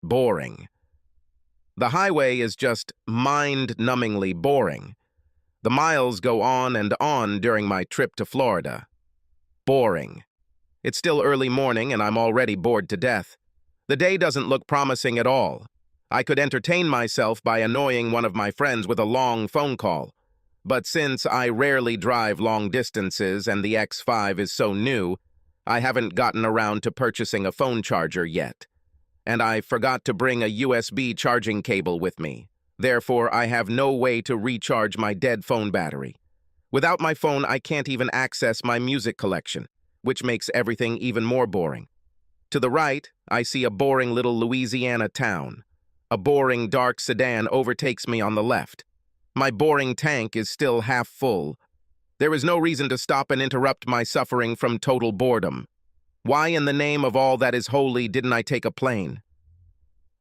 boring. The highway is just mind-numbingly boring. The miles go on and on during my trip to Florida. Boring. It's still early morning and I'm already bored to death. The day doesn't look promising at all. I could entertain myself by annoying one of my friends with a long phone call. But since I rarely drive long distances and the X5 is so new, I haven't gotten around to purchasing a phone charger yet. And I forgot to bring a USB charging cable with me. Therefore, I have no way to recharge my dead phone battery. Without my phone, I can't even access my music collection, which makes everything even more boring. To the right, I see a boring little Louisiana town. A boring dark sedan overtakes me on the left. My boring tank is still half full. There is no reason to stop and interrupt my suffering from total boredom. Why in the name of all that is holy didn't I take a plane?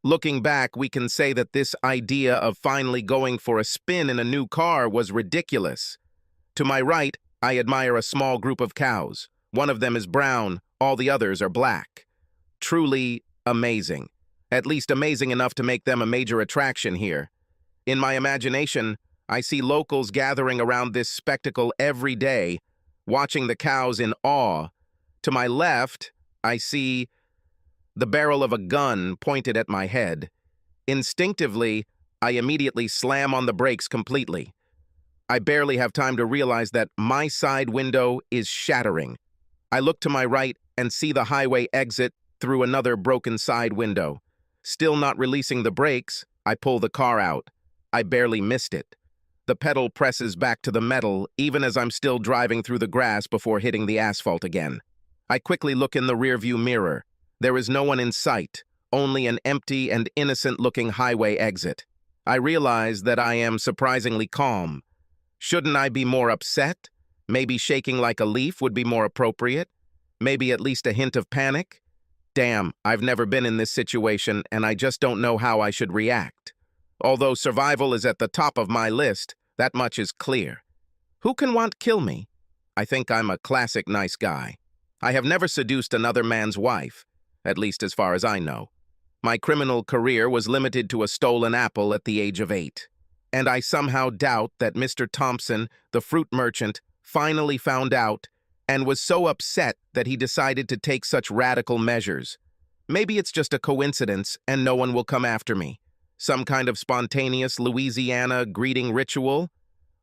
Looking back, we can say that this idea of finally going for a spin in a new car was ridiculous. To my right, I admire a small group of cows. One of them is brown, all the others are black. Truly amazing. At least amazing enough to make them a major attraction here. In my imagination, I see locals gathering around this spectacle every day, watching the cows in awe. To my left, I see the barrel of a gun pointed at my head. Instinctively, I immediately slam on the brakes completely. I barely have time to realize that my side window is shattering. I look to my right and see the highway exit through another broken side window. Still not releasing the brakes, I pull the car out. I barely missed it. The pedal presses back to the metal even as I'm still driving through the grass before hitting the asphalt again. I quickly look in the rearview mirror. There is no one in sight, only an empty and innocent-looking highway exit. I realize that I am surprisingly calm. Shouldn't I be more upset? Maybe shaking like a leaf would be more appropriate? Maybe at least a hint of panic? Damn, I've never been in this situation and I just don't know how I should react. Although survival is at the top of my list, that much is clear. Who can want to kill me? I think I'm a classic nice guy. I have never seduced another man's wife, at least as far as I know. My criminal career was limited to a stolen apple at the age of 8. And I somehow doubt that Mr. Thompson, the fruit merchant, finally found out and was so upset that he decided to take such radical measures. Maybe it's just a coincidence and no one will come after me. Some kind of spontaneous Louisiana greeting ritual?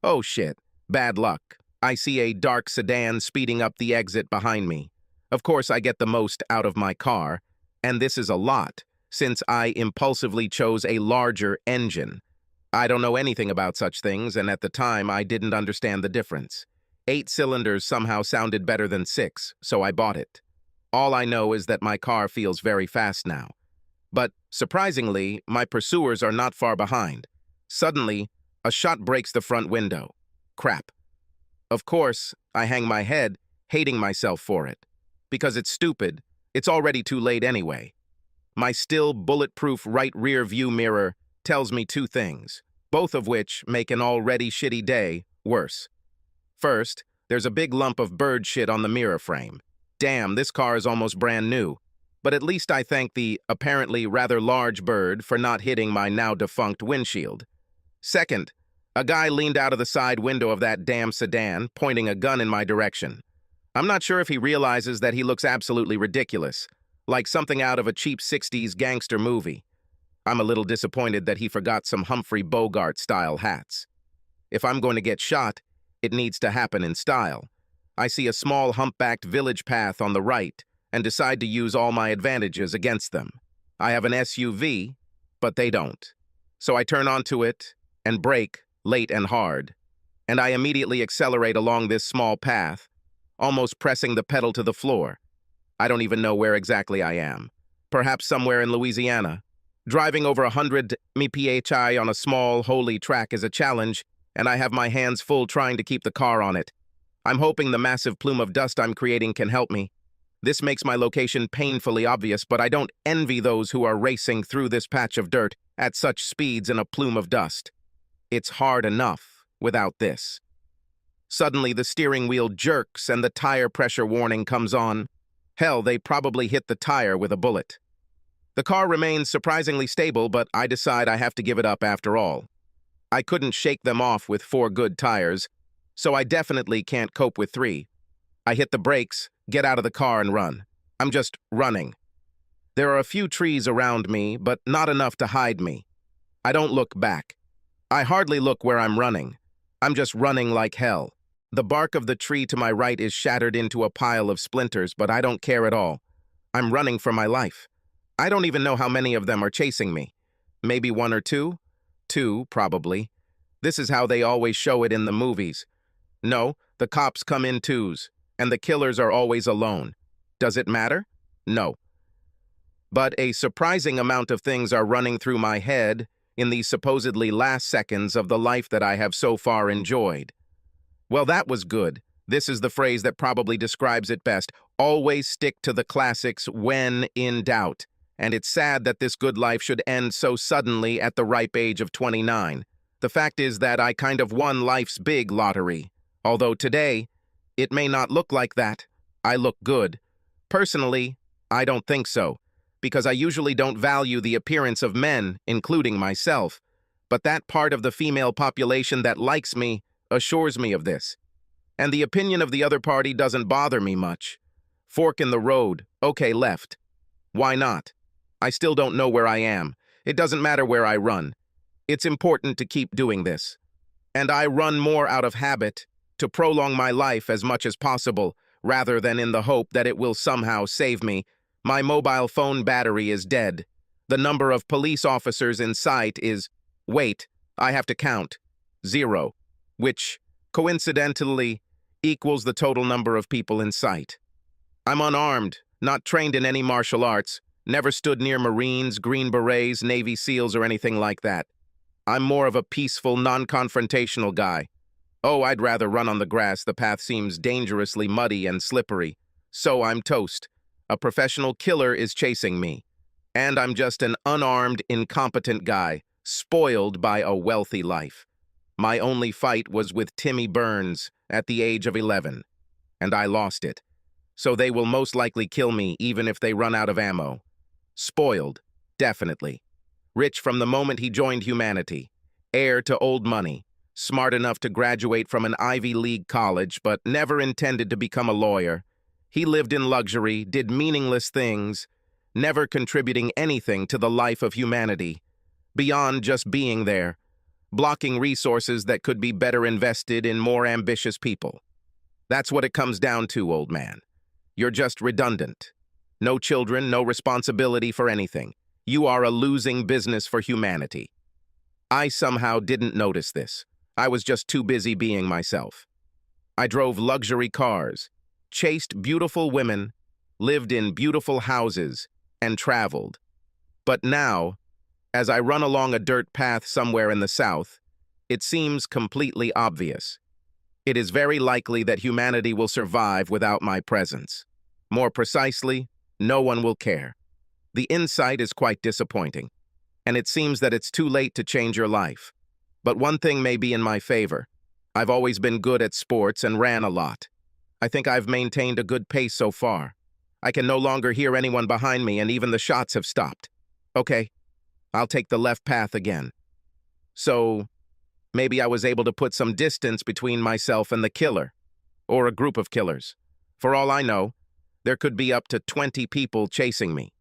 Oh shit, bad luck. I see a dark sedan speeding up the exit behind me. Of course, I get the most out of my car, and this is a lot, since I impulsively chose a larger engine. I don't know anything about such things, and at the time, I didn't understand the difference. 8 cylinders somehow sounded better than 6, so I bought it. All I know is that my car feels very fast now. But, surprisingly, my pursuers are not far behind. Suddenly, a shot breaks the front window. Crap. Of course, I hang my head, hating myself for it. Because it's stupid, it's already too late anyway. My still bulletproof right rear view mirror tells me 2 things, both of which make an already shitty day worse. First, there's a big lump of bird shit on the mirror frame. Damn, this car is almost brand new. But at least I thank the apparently rather large bird for not hitting my now-defunct windshield. Second, a guy leaned out of the side window of that damn sedan, pointing a gun in my direction. I'm not sure if he realizes that he looks absolutely ridiculous, like something out of a cheap 60s gangster movie. I'm a little disappointed that he forgot some Humphrey Bogart-style hats. If I'm going to get shot, it needs to happen in style. I see a small humpbacked village path on the right and decide to use all my advantages against them. I have an SUV, but they don't. So I turn onto it and brake late and hard. And I immediately accelerate along this small path, almost pressing the pedal to the floor. I don't even know where exactly I am. Perhaps somewhere in Louisiana. Driving over 100 mph on a small, holy track is a challenge, and I have my hands full trying to keep the car on it. I'm hoping the massive plume of dust I'm creating can help me. This makes my location painfully obvious, but I don't envy those who are racing through this patch of dirt at such speeds in a plume of dust. It's hard enough without this. Suddenly, the steering wheel jerks and the tire pressure warning comes on. Hell, they probably hit the tire with a bullet. The car remains surprisingly stable, but I decide I have to give it up after all. I couldn't shake them off with 4 good tires, so I definitely can't cope with 3. I hit the brakes, get out of the car, and run. I'm just running. There are a few trees around me, but not enough to hide me. I don't look back. I hardly look where I'm running. I'm just running like hell. The bark of the tree to my right is shattered into a pile of splinters, but I don't care at all. I'm running for my life. I don't even know how many of them are chasing me. Maybe 1 or 2? 2, probably. This is how they always show it in the movies. No, the cops come in 2s, and the killers are always alone. Does it matter? No. But a surprising amount of things are running through my head in these supposedly last seconds of the life that I have so far enjoyed. Well, that was good. This is the phrase that probably describes it best. Always stick to the classics when in doubt. And it's sad that this good life should end so suddenly at the ripe age of 29. The fact is that I kind of won life's big lottery. Although today, it may not look like that. I look good. Personally, I don't think so, because I usually don't value the appearance of men, including myself. But that part of the female population that likes me assures me of this. And the opinion of the other party doesn't bother me much. Fork in the road, okay, left. Why not? I still don't know where I am. It doesn't matter where I run. It's important to keep doing this. And I run more out of habit, to prolong my life as much as possible, rather than in the hope that it will somehow save me. My mobile phone battery is dead. The number of police officers in sight is, wait, I have to count, 0, which, coincidentally, equals the total number of people in sight. I'm unarmed, not trained in any martial arts, never stood near Marines, Green Berets, Navy SEALs, or anything like that. I'm more of a peaceful, non-confrontational guy. Oh, I'd rather run on the grass. The path seems dangerously muddy and slippery. So I'm toast. A professional killer is chasing me. And I'm just an unarmed, incompetent guy, spoiled by a wealthy life. My only fight was with Timmy Burns at the age of 11, and I lost it. So they will most likely kill me even if they run out of ammo. Spoiled, definitely. Rich from the moment he joined humanity. Heir to old money. Smart enough to graduate from an Ivy League college, but never intended to become a lawyer. He lived in luxury, did meaningless things, never contributing anything to the life of humanity, beyond just being there, blocking resources that could be better invested in more ambitious people. That's what it comes down to, old man. You're just redundant. No children, no responsibility for anything. You are a losing business for humanity. I somehow didn't notice this. I was just too busy being myself. I drove luxury cars, chased beautiful women, lived in beautiful houses, and traveled. But now, as I run along a dirt path somewhere in the South, it seems completely obvious. It is very likely that humanity will survive without my presence. More precisely, no one will care. The insight is quite disappointing, and it seems that it's too late to change your life. But one thing may be in my favor. I've always been good at sports and ran a lot. I think I've maintained a good pace so far. I can no longer hear anyone behind me, and even the shots have stopped. Okay, I'll take the left path again. So, maybe I was able to put some distance between myself and the killer, or a group of killers. For all I know, there could be up to 20 people chasing me.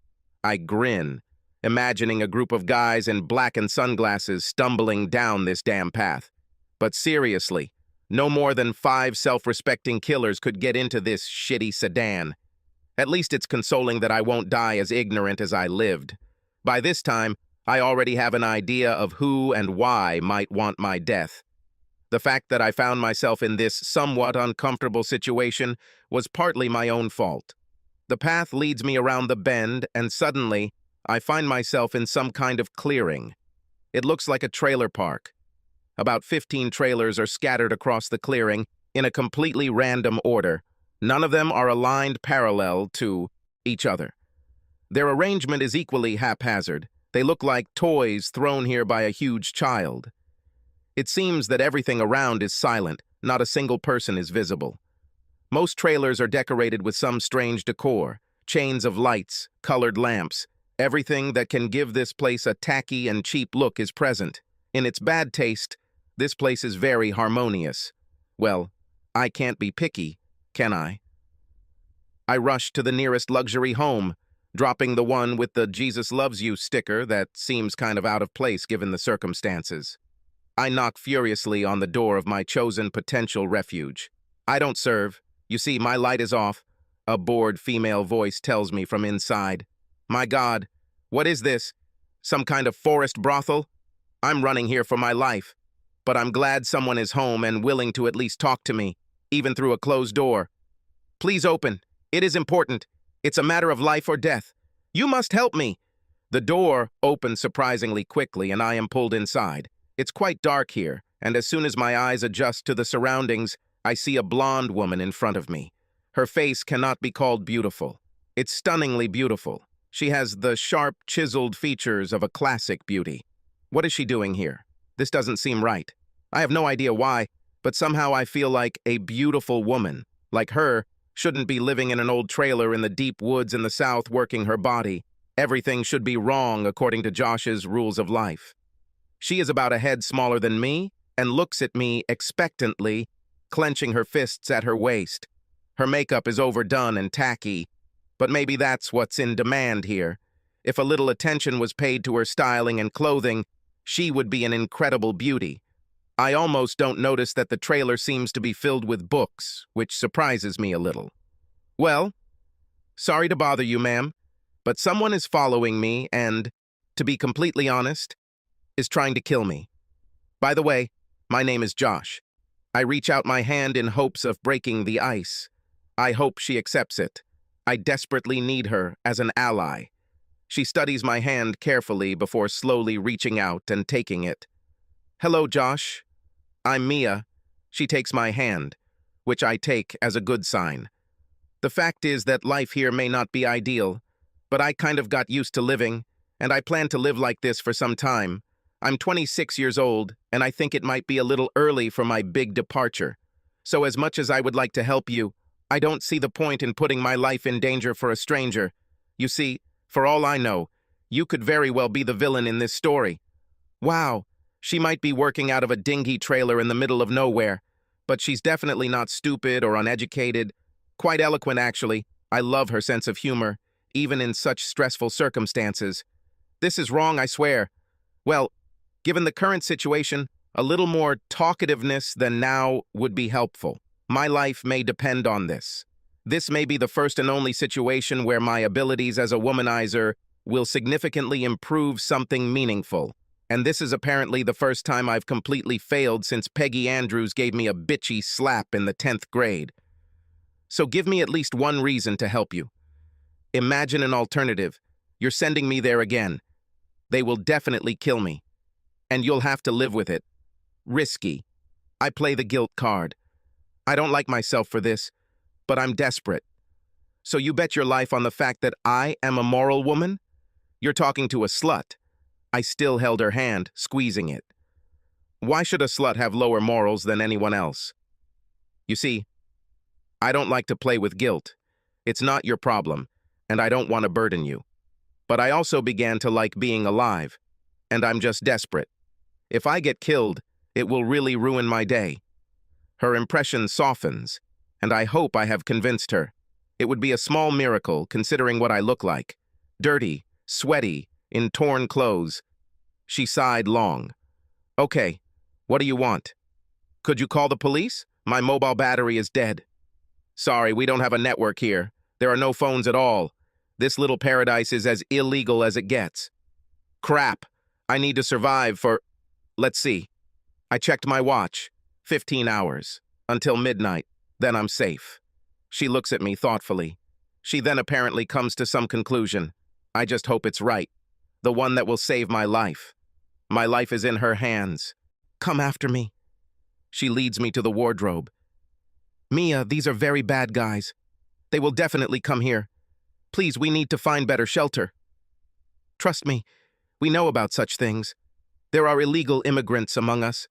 I grin, imagining a group of guys in blackened sunglasses stumbling down this damn path. But seriously, no more than 5 self-respecting killers could get into this shitty sedan. At least it's consoling that I won't die as ignorant as I lived. By this time, I already have an idea of who and why might want my death. The fact that I found myself in this somewhat uncomfortable situation was partly my own fault. The path leads me around the bend, and suddenly, I find myself in some kind of clearing. It looks like a trailer park. About 15 trailers are scattered across the clearing in a completely random order. None of them are aligned parallel to each other. Their arrangement is equally haphazard. They look like toys thrown here by a huge child. It seems that everything around is silent. Not a single person is visible. Most trailers are decorated with some strange decor, chains of lights, colored lamps, Everything that can give this place a tacky and cheap look is present. In its bad taste, this place is very harmonious. Well, I can't be picky, can I? I rush to the nearest luxury home, dropping the one with the Jesus loves you sticker that seems kind of out of place given the circumstances. I knock furiously on the door of my chosen potential refuge. I don't serve. You see, my light is off. A bored female voice tells me from inside. My God, what is this? Some kind of forest brothel? I'm running here for my life. But I'm glad someone is home and willing to at least talk to me, even through a closed door. Please open. It is important. It's a matter of life or death. You must help me. The door opens surprisingly quickly and I am pulled inside. It's quite dark here, and as soon as my eyes adjust to the surroundings, I see a blonde woman in front of me. Her face cannot be called beautiful. It's stunningly beautiful. She has the sharp, chiseled features of a classic beauty. What is she doing here? This doesn't seem right. I have no idea why, but somehow I feel like a beautiful woman, like her, shouldn't be living in an old trailer in the deep woods in the South working her body. Everything should be wrong according to Josh's rules of life. She is about a head smaller than me and looks at me expectantly, clenching her fists at her waist. Her makeup is overdone and tacky, but maybe that's what's in demand here. If a little attention was paid to her styling and clothing, she would be an incredible beauty. I almost don't notice that the trailer seems to be filled with books, which surprises me a little. Well, sorry to bother you, ma'am, but someone is following me and, to be completely honest, is trying to kill me. By the way, my name is Josh. I reach out my hand in hopes of breaking the ice. I hope she accepts it. I desperately need her as an ally. She studies my hand carefully before slowly reaching out and taking it. Hello, Josh. I'm Mia. She takes my hand, which I take as a good sign. The fact is that life here may not be ideal, but I kind of got used to living, and I plan to live like this for some time. I'm 26 years old, and I think it might be a little early for my big departure. So as much as I would like to help you, I don't see the point in putting my life in danger for a stranger. You see, for all I know, you could very well be the villain in this story. Wow, she might be working out of a dingy trailer in the middle of nowhere, but she's definitely not stupid or uneducated. Quite eloquent, actually. I love her sense of humor, even in such stressful circumstances. This is wrong, I swear. Well, given the current situation, a little more talkativeness than now would be helpful. My life may depend on this. This may be the first and only situation where my abilities as a womanizer will significantly improve something meaningful. And this is apparently the first time I've completely failed since Peggy Andrews gave me a bitchy slap in the 10th grade. So give me at least one reason to help you. Imagine an alternative. You're sending me there again. They will definitely kill me. And you'll have to live with it. Risky. I play the guilt card. I don't like myself for this, but I'm desperate. So you bet your life on the fact that I am a moral woman? You're talking to a slut. I still held her hand, squeezing it. Why should a slut have lower morals than anyone else? You see, I don't like to play with guilt. It's not your problem, and I don't want to burden you. But I also began to like being alive, and I'm just desperate. If I get killed, it will really ruin my day. Her impression softens, and I hope I have convinced her. It would be a small miracle, considering what I look like. Dirty, sweaty, in torn clothes. She sighed long. Okay, what do you want? Could you call the police? My mobile battery is dead. Sorry, we don't have a network here. There are no phones at all. This little paradise is as illegal as it gets. Crap, I need to survive for... Let's see. I checked my watch. 15 hours. Until midnight. Then I'm safe. She looks at me thoughtfully. She then apparently comes to some conclusion. I just hope it's right. The one that will save my life. My life is in her hands. Come after me. She leads me to the wardrobe. Mia, these are very bad guys. They will definitely come here. Please, we need to find better shelter. Trust me, we know about such things. There are illegal immigrants among us.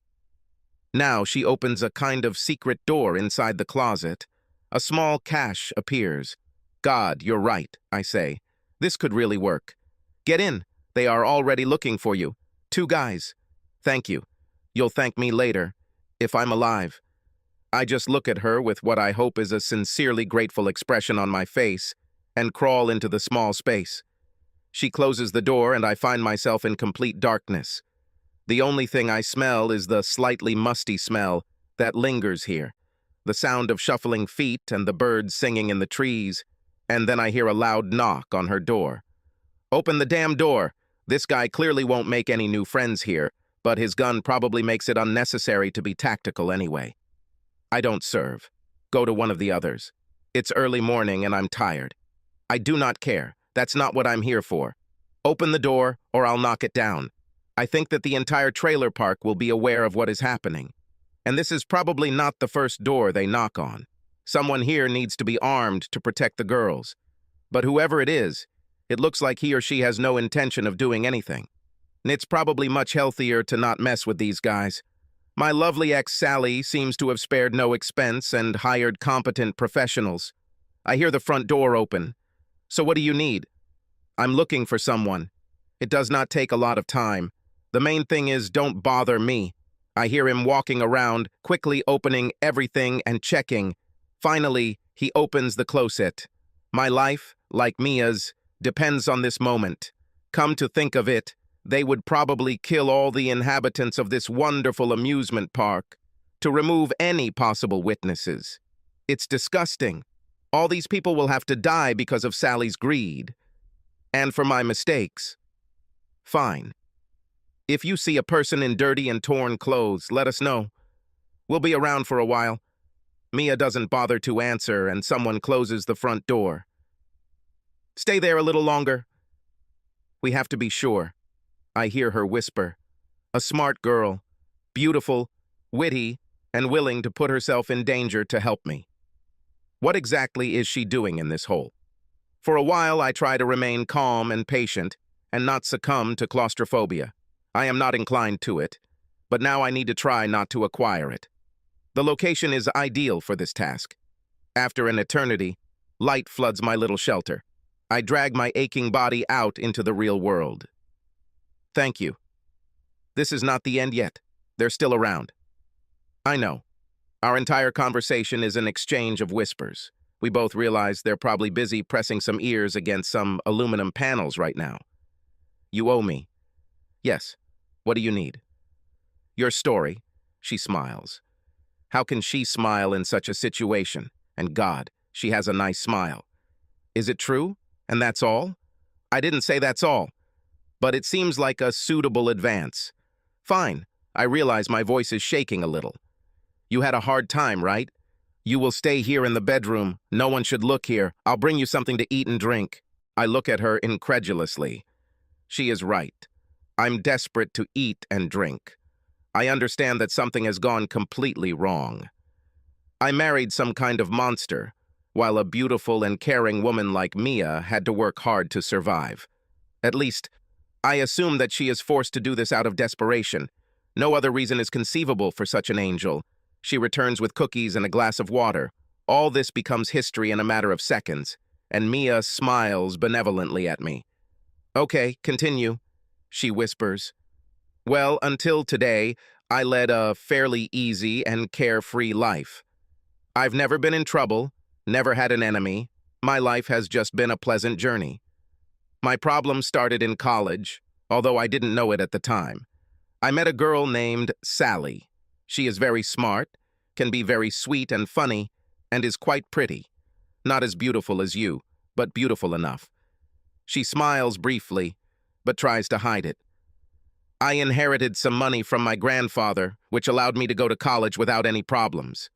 Now she opens a kind of secret door inside the closet. A small cache appears. God, you're right, I say. This could really work. Get in. They are already looking for you. 2 guys. Thank you. You'll thank me later, if I'm alive. I just look at her with what I hope is a sincerely grateful expression on my face and crawl into the small space. She closes the door and I find myself in complete darkness. The only thing I smell is the slightly musty smell that lingers here, the sound of shuffling feet and the birds singing in the trees, and then I hear a loud knock on her door. Open the damn door. This guy clearly won't make any new friends here, but his gun probably makes it unnecessary to be tactical anyway. I don't serve. Go to one of the others. It's early morning and I'm tired. I do not care. That's not what I'm here for. Open the door or I'll knock it down. I think that the entire trailer park will be aware of what is happening. And this is probably not the first door they knock on. Someone here needs to be armed to protect the girls. But whoever it is, it looks like he or she has no intention of doing anything. And it's probably much healthier to not mess with these guys. My lovely ex Sally seems to have spared no expense and hired competent professionals. I hear the front door open. So what do you need? I'm looking for someone. It does not take a lot of time. The main thing is don't bother me. I hear him walking around, quickly opening everything and checking. Finally, he opens the closet. My life, like Mia's, depends on this moment. Come to think of it, they would probably kill all the inhabitants of this wonderful amusement park to remove any possible witnesses. It's disgusting. All these people will have to die because of Sally's greed. And for my mistakes. Fine. If you see a person in dirty and torn clothes, let us know. We'll be around for a while. Mia doesn't bother to answer, and someone closes the front door. Stay there a little longer. We have to be sure. I hear her whisper. A smart girl, beautiful, witty, and willing to put herself in danger to help me. What exactly is she doing in this hole? For a while, I try to remain calm and patient and not succumb to claustrophobia. I am not inclined to it, but now I need to try not to acquire it. The location is ideal for this task. After an eternity, light floods my little shelter. I drag my aching body out into the real world. Thank you. This is not the end yet. They're still around. I know. Our entire conversation is an exchange of whispers. We both realize they're probably busy pressing some ears against some aluminum panels right now. You owe me. Yes. What do you need? Your story. She smiles. How can she smile in such a situation? And God, she has a nice smile. Is it true? And that's all? I didn't say that's all. But it seems like a suitable advance. Fine. I realize my voice is shaking a little. You had a hard time, right? You will stay here in the bedroom. No one should look here. I'll bring you something to eat and drink. I look at her incredulously. She is right. I'm desperate to eat and drink. I understand that something has gone completely wrong. I married some kind of monster, while a beautiful and caring woman like Mia had to work hard to survive. At least, I assume that she is forced to do this out of desperation. No other reason is conceivable for such an angel. She returns with cookies and a glass of water. All this becomes history in a matter of seconds, and Mia smiles benevolently at me. Okay, continue, she whispers. Well, until today, I led a fairly easy and carefree life. I've never been in trouble, never had an enemy. My life has just been a pleasant journey. My problem started in college, although I didn't know it at the time. I met a girl named Sally. She is very smart, can be very sweet and funny, and is quite pretty. Not as beautiful as you, but beautiful enough. She smiles briefly, but tries to hide it. I inherited some money from my grandfather, which allowed me to go to college without any problems.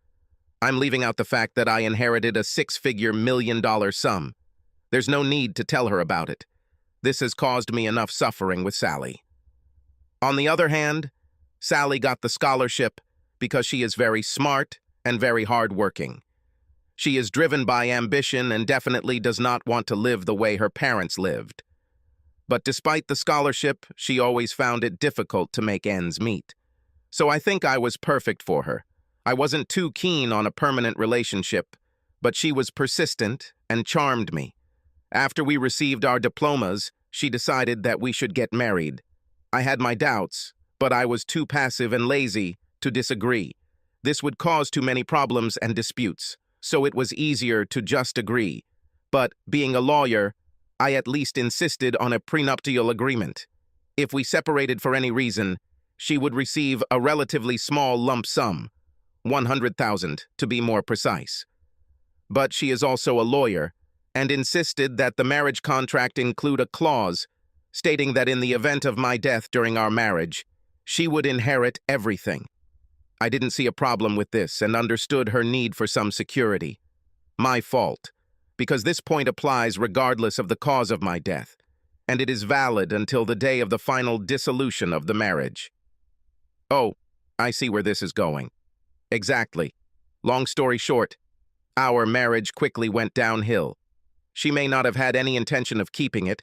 I'm leaving out the fact that I inherited a six-figure million-dollar sum. There's no need to tell her about it. This has caused me enough suffering with Sally. On the other hand, Sally got the scholarship because she is very smart and very hardworking. She is driven by ambition and definitely does not want to live the way her parents lived. But despite the scholarship, she always found it difficult to make ends meet. So I think I was perfect for her. I wasn't too keen on a permanent relationship, but she was persistent and charmed me. After we received our diplomas, she decided that we should get married. I had my doubts, but I was too passive and lazy to disagree. This would cause too many problems and disputes, so it was easier to just agree. But, being a lawyer, I at least insisted on a prenuptial agreement. If we separated for any reason, she would receive a relatively small lump sum, 100,000 to be more precise. But she is also a lawyer, and insisted that the marriage contract include a clause stating that in the event of my death during our marriage, she would inherit everything. I didn't see a problem with this and understood her need for some security. My fault, because this point applies regardless of the cause of my death, and it is valid until the day of the final dissolution of the marriage. Oh, I see where this is going. Exactly. Long story short, our marriage quickly went downhill. She may not have had any intention of keeping it,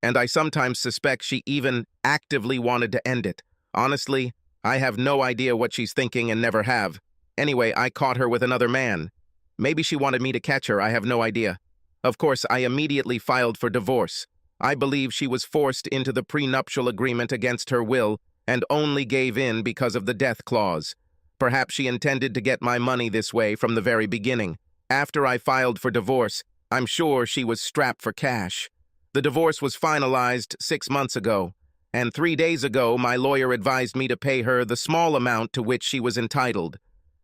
and I sometimes suspect she even actively wanted to end it. Honestly, I have no idea what she's thinking and never have. Anyway, I caught her with another man. Maybe she wanted me to catch her, I have no idea. Of course, I immediately filed for divorce. I believe she was forced into the prenuptial agreement against her will and only gave in because of the death clause. Perhaps she intended to get my money this way from the very beginning. After I filed for divorce, I'm sure she was strapped for cash. The divorce was finalized 6 months ago, and 3 days ago my lawyer advised me to pay her the small amount to which she was entitled.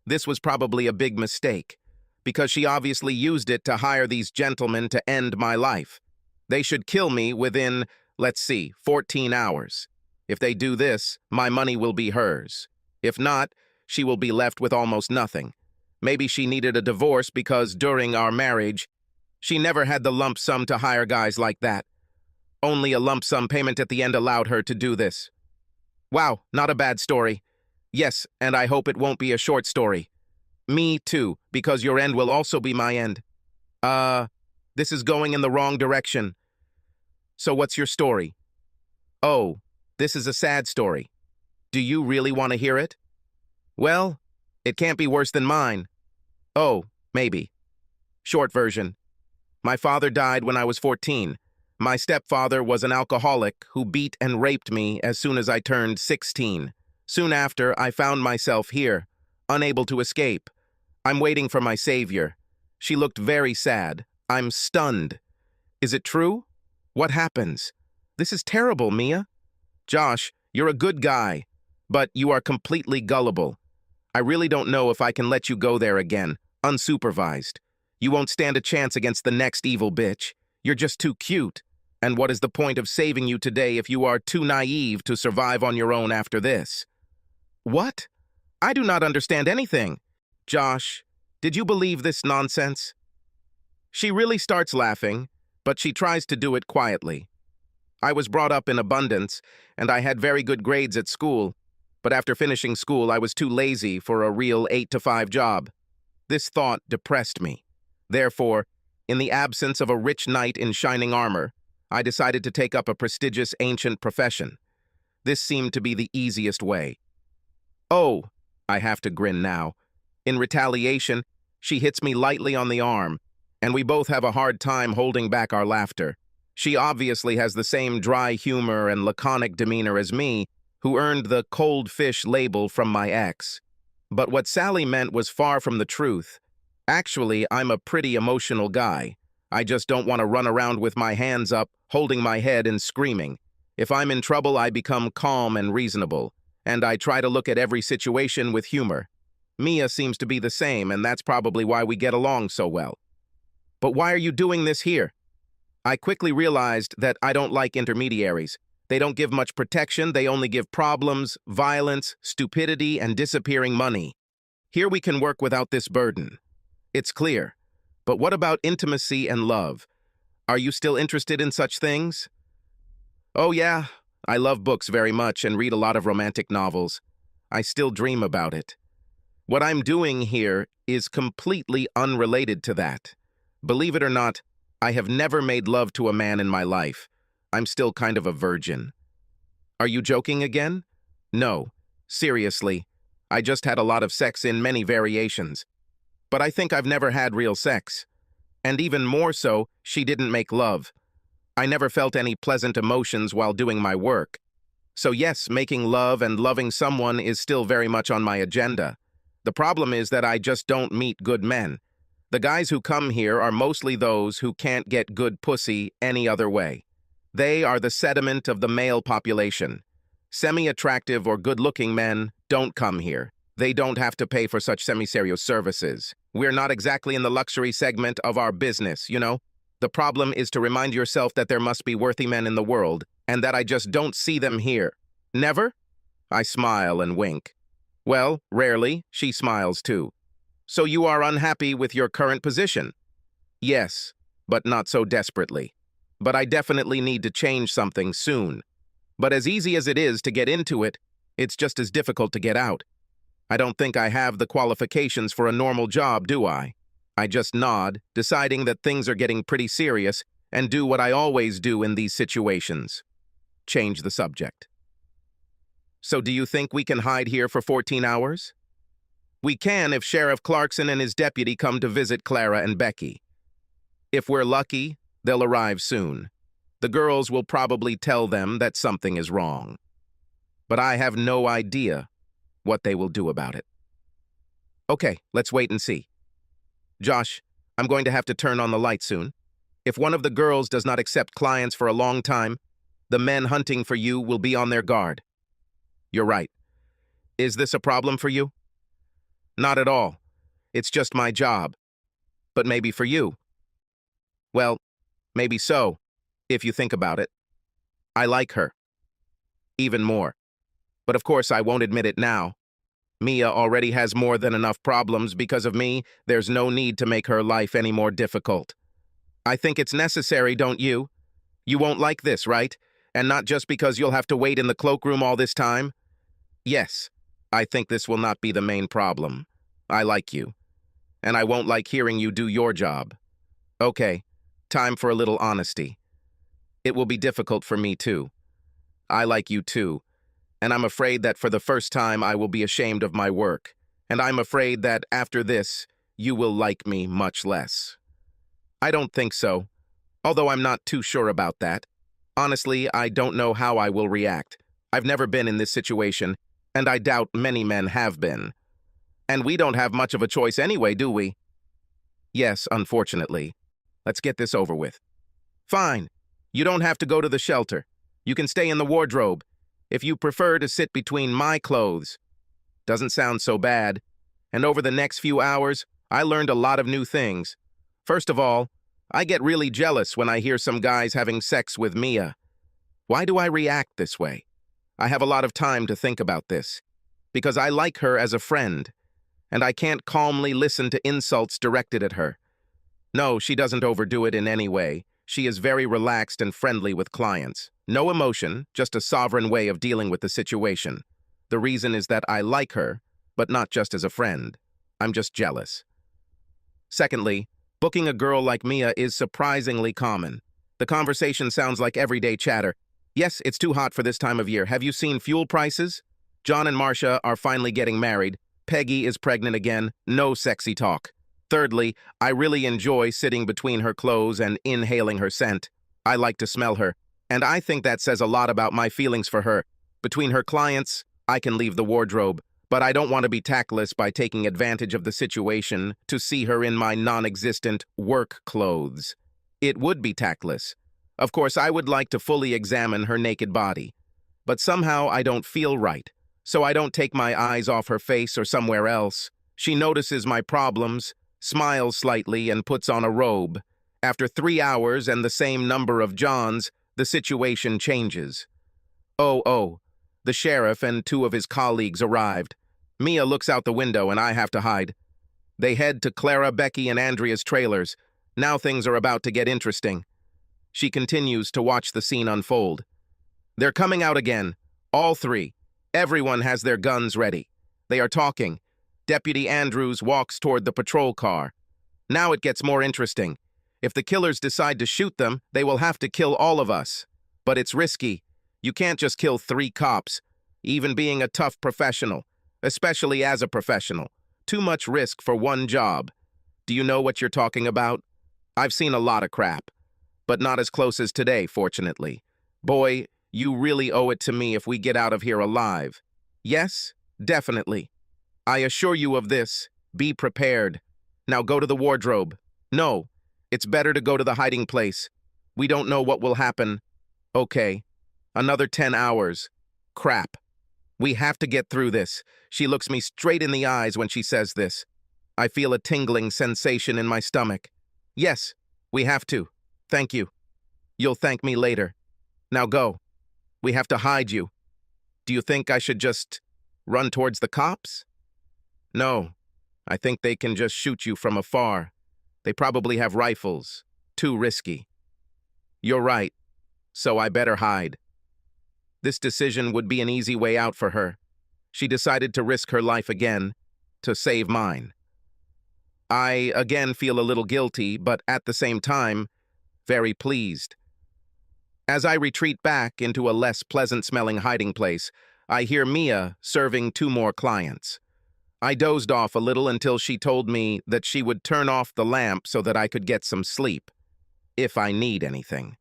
This was probably a big mistake, because she obviously used it to hire these gentlemen to end my life. They should kill me within, 14 hours. If they do this, my money will be hers. If not, she will be left with almost nothing. Maybe she needed a divorce because during our marriage, she never had the lump sum to hire guys like that. Only a lump sum payment at the end allowed her to do this. Wow, not a bad story. Yes, and I hope it won't be a short story. Me too, because your end will also be my end. This is going in the wrong direction. So what's your story? Oh, this is a sad story. Do you really want to hear it? Well, it can't be worse than mine. Oh, maybe. Short version. My father died when I was 14. My stepfather was an alcoholic who beat and raped me as soon as I turned 16. Soon after, I found myself here, unable to escape. I'm waiting for my savior. She looked very sad. I'm stunned. Is it true? What happens? This is terrible, Mia. Josh, you're a good guy, but you are completely gullible. I really don't know if I can let you go there again, unsupervised. You won't stand a chance against the next evil bitch. You're just too cute. And what is the point of saving you today if you are too naive to survive on your own after this? What? I do not understand anything. Josh, did you believe this nonsense? She really starts laughing, but she tries to do it quietly. I was brought up in abundance, and I had very good grades at school, but after finishing school I was too lazy for a real 8-to-5 job. This thought depressed me. Therefore, in the absence of a rich knight in shining armor, I decided to take up a prestigious ancient profession. This seemed to be the easiest way. Oh, I have to grin now. In retaliation, she hits me lightly on the arm, and we both have a hard time holding back our laughter. She obviously has the same dry humor and laconic demeanor as me, who earned the cold fish label from my ex. But what Sally meant was far from the truth. Actually, I'm a pretty emotional guy. I just don't want to run around with my hands up, holding my head and screaming. If I'm in trouble, I become calm and reasonable, and I try to look at every situation with humor. Mia seems to be the same, and that's probably why we get along so well. But why are you doing this here? I quickly realized that I don't like intermediaries. They don't give much protection, they only give problems, violence, stupidity, and disappearing money. Here we can work without this burden. It's clear. But what about intimacy and love? Are you still interested in such things? Oh yeah, I love books very much and read a lot of romantic novels. I still dream about it. What I'm doing here is completely unrelated to that. Believe it or not, I have never made love to a man in my life. I'm still kind of a virgin. Are you joking again? No, seriously. I just had a lot of sex in many variations. But I think I've never had real sex. And even more so, she didn't make love. I never felt any pleasant emotions while doing my work. So yes, making love and loving someone is still very much on my agenda. The problem is that I just don't meet good men. The guys who come here are mostly those who can't get good pussy any other way. They are the sediment of the male population. Semi-attractive or good-looking men don't come here. They don't have to pay for such semi-serious services. We're not exactly in the luxury segment of our business, you know? The problem is to remind yourself that there must be worthy men in the world, and that I just don't see them here. Never? I smile and wink. Well, rarely, she smiles too. So you are unhappy with your current position? Yes, but not so desperately. But I definitely need to change something soon. But as easy as it is to get into it, it's just as difficult to get out. I don't think I have the qualifications for a normal job, do I? I just nod, deciding that things are getting pretty serious, and do what I always do in these situations. Change the subject. So do you think we can hide here for 14 hours? We can if Sheriff Clarkson and his deputy come to visit Clara and Becky. If we're lucky, they'll arrive soon. The girls will probably tell them that something is wrong. But I have no idea what they will do about it. Okay, let's wait and see. Josh, I'm going to have to turn on the light soon. If one of the girls does not accept clients for a long time, the men hunting for you will be on their guard. You're right. Is this a problem for you? Not at all. It's just my job. But maybe for you. Well, maybe so, if you think about it. I like her. Even more. But of course I won't admit it now. Mia already has more than enough problems because of me. There's no need to make her life any more difficult. I think it's necessary, don't you? You won't like this, right? And not just because you'll have to wait in the cloakroom all this time? Yes, I think this will not be the main problem. I like you. And I won't like hearing you do your job. Okay, time for a little honesty. It will be difficult for me too. I like you too. And I'm afraid that for the first time I will be ashamed of my work. And I'm afraid that after this, you will like me much less. I don't think so, although I'm not too sure about that. Honestly, I don't know how I will react. I've never been in this situation, and I doubt many men have been. And we don't have much of a choice anyway, do we? Yes, unfortunately. Let's get this over with. Fine. You don't have to go to the shelter. You can stay in the wardrobe, if you prefer to sit between my clothes. Doesn't sound so bad. And over the next few hours, I learned a lot of new things. First of all, I get really jealous when I hear some guys having sex with Mia. Why do I react this way? I have a lot of time to think about this. Because I like her as a friend, and I can't calmly listen to insults directed at her. No, she doesn't overdo it in any way. She is very relaxed and friendly with clients. No emotion, just a sovereign way of dealing with the situation. The reason is that I like her, but not just as a friend. I'm just jealous. Secondly, booking a girl like Mia is surprisingly common. The conversation sounds like everyday chatter. Yes, it's too hot for this time of year. Have you seen fuel prices? John and Marcia are finally getting married. Peggy is pregnant again. No sexy talk. Thirdly, I really enjoy sitting between her clothes and inhaling her scent. I like to smell her, and I think that says a lot about my feelings for her. Between her clients, I can leave the wardrobe, but I don't want to be tactless by taking advantage of the situation to see her in my non-existent work clothes. It would be tactless. Of course, I would like to fully examine her naked body, but somehow I don't feel right, so I don't take my eyes off her face or somewhere else. She notices my problems, smiles slightly, and puts on a robe. After 3 hours and the same number of Johns, the situation changes. Oh, the sheriff and 2 of his colleagues arrived. Mia looks out the window and I have to hide. They head to Clara, Becky, and Andrea's trailers. Now things are about to get interesting. She continues to watch the scene unfold. They're coming out again, all 3. Everyone has their guns ready. They are talking. Deputy Andrews walks toward the patrol car. Now it gets more interesting. If the killers decide to shoot them, they will have to kill all of us. But it's risky. You can't just kill 3 cops, even being a tough professional, especially as a professional. Too much risk for one job. Do you know what you're talking about? I've seen a lot of crap. but not as close as today, fortunately. Boy, you really owe it to me if we get out of here alive. Yes, definitely. I assure you of this. Be prepared. Now go to the wardrobe. No, it's better to go to the hiding place. We don't know what will happen. Okay. Another 10 hours. Crap. We have to get through this. She looks me straight in the eyes when she says this. I feel a tingling sensation in my stomach. Yes, we have to. Thank you. You'll thank me later. Now go. We have to hide you. Do you think I should just run towards the cops? No. I think they can just shoot you from afar. They probably have rifles. Too risky. You're right. So I better hide. This decision would be an easy way out for her. She decided to risk her life again, to save mine. I again feel a little guilty, but at the same time, very pleased. As I retreat back into a less pleasant-smelling hiding place, I hear Mia serving 2 more clients. I dozed off a little until she told me that she would turn off the lamp so that I could get some sleep, if I need anything,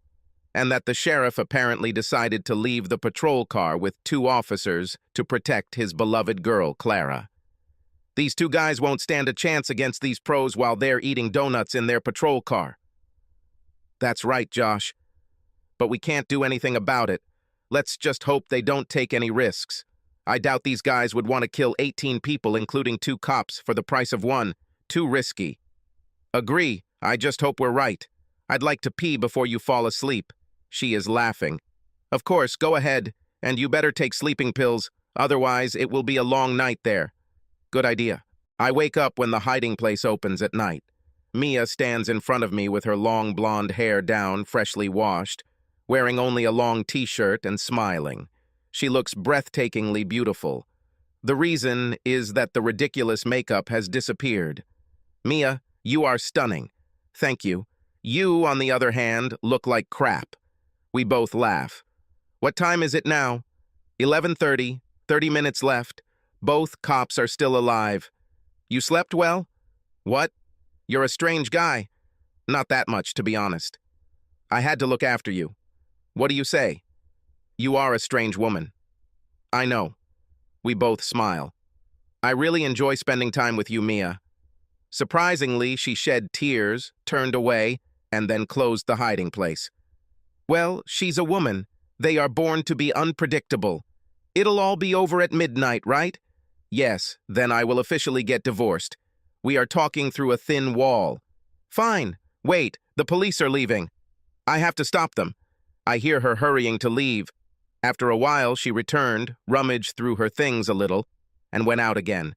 and that the sheriff apparently decided to leave the patrol car with 2 officers to protect his beloved girl, Clara. These 2 guys won't stand a chance against these pros while they're eating donuts in their patrol car. That's right, Josh. But we can't do anything about it. Let's just hope they don't take any risks. I doubt these guys would want to kill 18 people, including 2 cops, for the price of 1. Too risky. Agree. I just hope we're right. I'd like to pee before you fall asleep. She is laughing. Of course, go ahead, and you better take sleeping pills, otherwise it will be a long night there. Good idea. I wake up when the hiding place opens at night. Mia stands in front of me with her long blonde hair down, freshly washed, wearing only a long t-shirt and smiling. She looks breathtakingly beautiful. The reason is that the ridiculous makeup has disappeared. Mia, you are stunning. Thank you. You, on the other hand, look like crap. We both laugh. What time is it now? 11:30, 30 minutes left. Both cops are still alive. You slept well? What? You're a strange guy. Not that much, to be honest. I had to look after you. What do you say? You are a strange woman. I know. We both smile. I really enjoy spending time with you, Mia. Surprisingly, she shed tears, turned away, and then closed the hiding place. Well, she's a woman. They are born to be unpredictable. It'll all be over at midnight, right? Yes, then I will officially get divorced. We are talking through a thin wall. Fine. Wait, the police are leaving. I have to stop them. I hear her hurrying to leave. After a while, she returned, rummaged through her things a little, and went out again.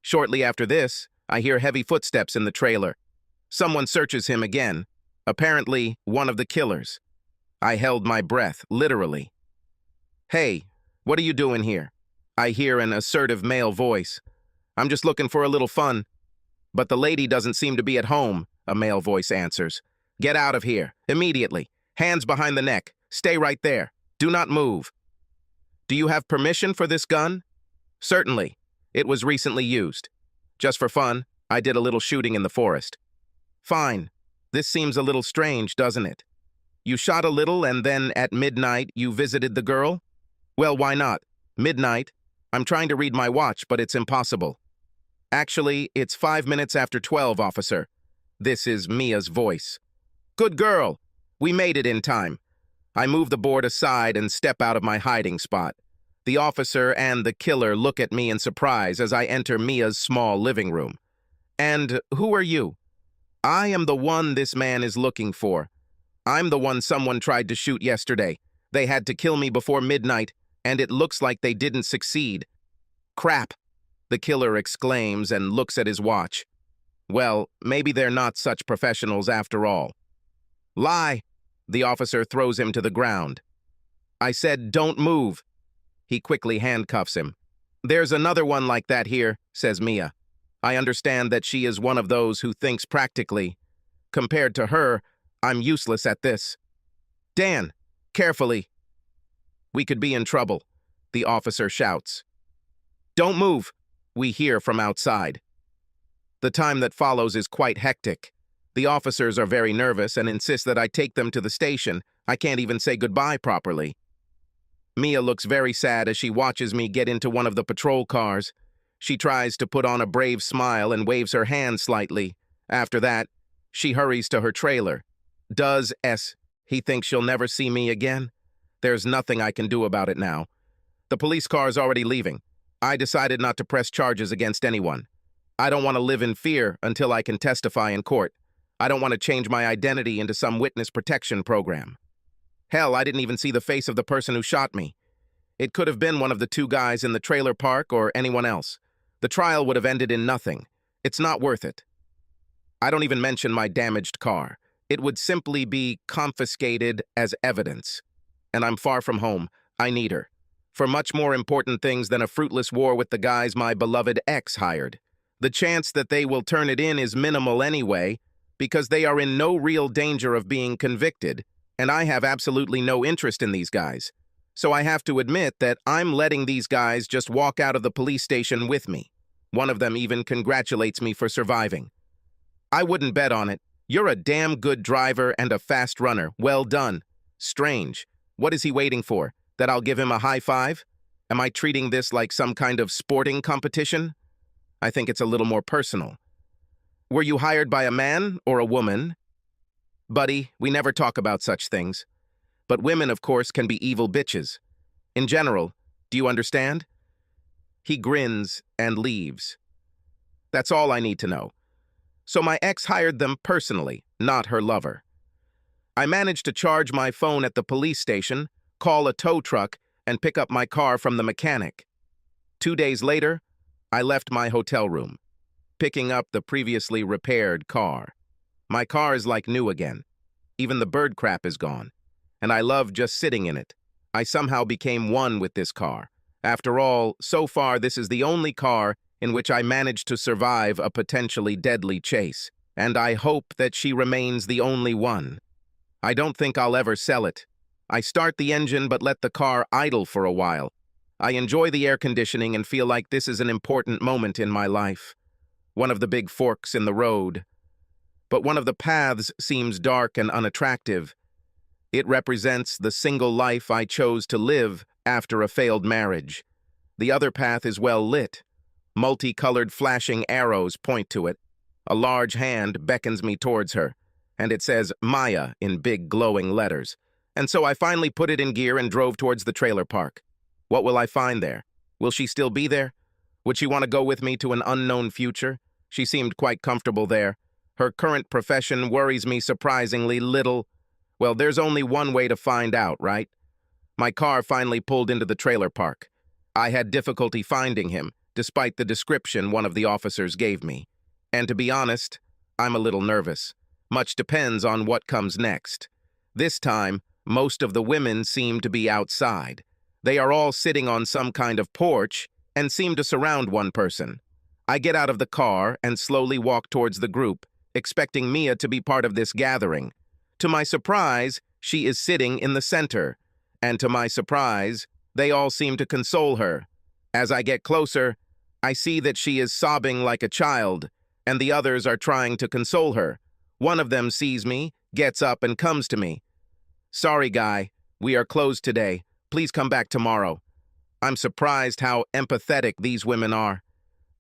Shortly after this, I hear heavy footsteps in the trailer. Someone searches him again. Apparently, one of the killers. I held my breath, literally. Hey, what are you doing here? I hear an assertive male voice. I'm just looking for a little fun. But the lady doesn't seem to be at home, a male voice answers. Get out of here, immediately. Hands behind the neck. Stay right there. Do not move. Do you have permission for this gun? Certainly. It was recently used. Just for fun, I did a little shooting in the forest. Fine. This seems a little strange, doesn't it? You shot a little and then at midnight you visited the girl? Well, why not? Midnight. I'm trying to read my watch, but it's impossible. Actually, it's 5 minutes after 12, officer. This is Mia's voice. Good girl. We made it in time. I move the board aside and step out of my hiding spot. The officer and the killer look at me in surprise as I enter Mia's small living room. And who are you? I am the one this man is looking for. I'm the one someone tried to shoot yesterday. They had to kill me before midnight, and it looks like they didn't succeed. Crap, the killer exclaims and looks at his watch. Well, maybe they're not such professionals after all. Lie! The officer throws him to the ground. I said, don't move. He quickly handcuffs him. There's another one like that here, says Mia. I understand that she is one of those who thinks practically. Compared to her, I'm useless at this. Dan, carefully. We could be in trouble, the officer shouts. Don't move, we hear from outside. The time that follows is quite hectic. The officers are very nervous and insist that I take them to the station. I can't even say goodbye properly. Mia looks very sad as she watches me get into one of the patrol cars. She tries to put on a brave smile and waves her hand slightly. After that, she hurries to her trailer. Does he think she'll never see me again? There's nothing I can do about it now. The police car is already leaving. I decided not to press charges against anyone. I don't want to live in fear until I can testify in court. I don't want to change my identity into some witness protection program. Hell, I didn't even see the face of the person who shot me. It could have been one of the two guys in the trailer park or anyone else. The trial would have ended in nothing. It's not worth it. I don't even mention my damaged car. It would simply be confiscated as evidence. And I'm far from home. I need her. For much more important things than a fruitless war with the guys my beloved ex hired. The chance that they will turn it in is minimal anyway, because they are in no real danger of being convicted, and I have absolutely no interest in these guys. So I have to admit that I'm letting these guys just walk out of the police station with me. One of them even congratulates me for surviving. I wouldn't bet on it. You're a damn good driver and a fast runner. Well done. Strange. What is he waiting for? That I'll give him a high five? Am I treating this like some kind of sporting competition? I think it's a little more personal. Were you hired by a man or a woman? Buddy, we never talk about such things. But women, of course, can be evil bitches. In general, do you understand? He grins and leaves. That's all I need to know. So my ex hired them personally, not her lover. I managed to charge my phone at the police station, call a tow truck, and pick up my car from the mechanic. 2 days later, I left my hotel room, picking up the previously repaired car. My car is like new again. Even the bird crap is gone, and I love just sitting in it. I somehow became one with this car. After all, so far this is the only car in which I managed to survive a potentially deadly chase, and I hope that she remains the only one. I don't think I'll ever sell it. I start the engine but let the car idle for a while. I enjoy the air conditioning and feel like this is an important moment in my life. One of the big forks in the road. But one of the paths seems dark and unattractive. It represents the single life I chose to live after a failed marriage. The other path is well lit. Multicolored flashing arrows point to it. A large hand beckons me towards her, and it says Maya in big glowing letters. And so I finally put it in gear and drove towards the trailer park. What will I find there? Will she still be there? Would she want to go with me to an unknown future? She seemed quite comfortable there. Her current profession worries me surprisingly little. Well, there's only one way to find out, right? My car finally pulled into the trailer park. I had difficulty finding him, despite the description one of the officers gave me. And to be honest, I'm a little nervous. Much depends on what comes next. This time, most of the women seem to be outside. They are all sitting on some kind of porch and seem to surround one person. I get out of the car and slowly walk towards the group, expecting Mia to be part of this gathering. To my surprise, she is sitting in the center, and to my surprise, they all seem to console her. As I get closer, I see that she is sobbing like a child, and the others are trying to console her. One of them sees me, gets up, and comes to me. "Sorry, guy, we are closed today. Please come back tomorrow." I'm surprised how empathetic these women are.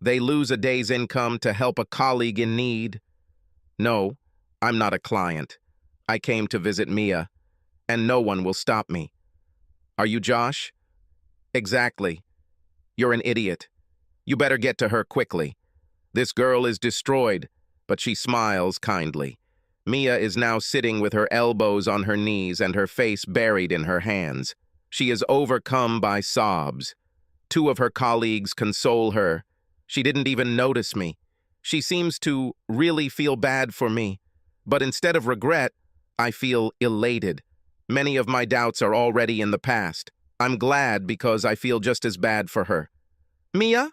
They lose a day's income to help a colleague in need. No, I'm not a client. I came to visit Mia, and no one will stop me. Are you Josh? Exactly. You're an idiot. You better get to her quickly. This girl is destroyed, but she smiles kindly. Mia is now sitting with her elbows on her knees and her face buried in her hands. She is overcome by sobs. Two of her colleagues console her. She didn't even notice me. She seems to really feel bad for me. But instead of regret, I feel elated. Many of my doubts are already in the past. I'm glad because I feel just as bad for her. Mia?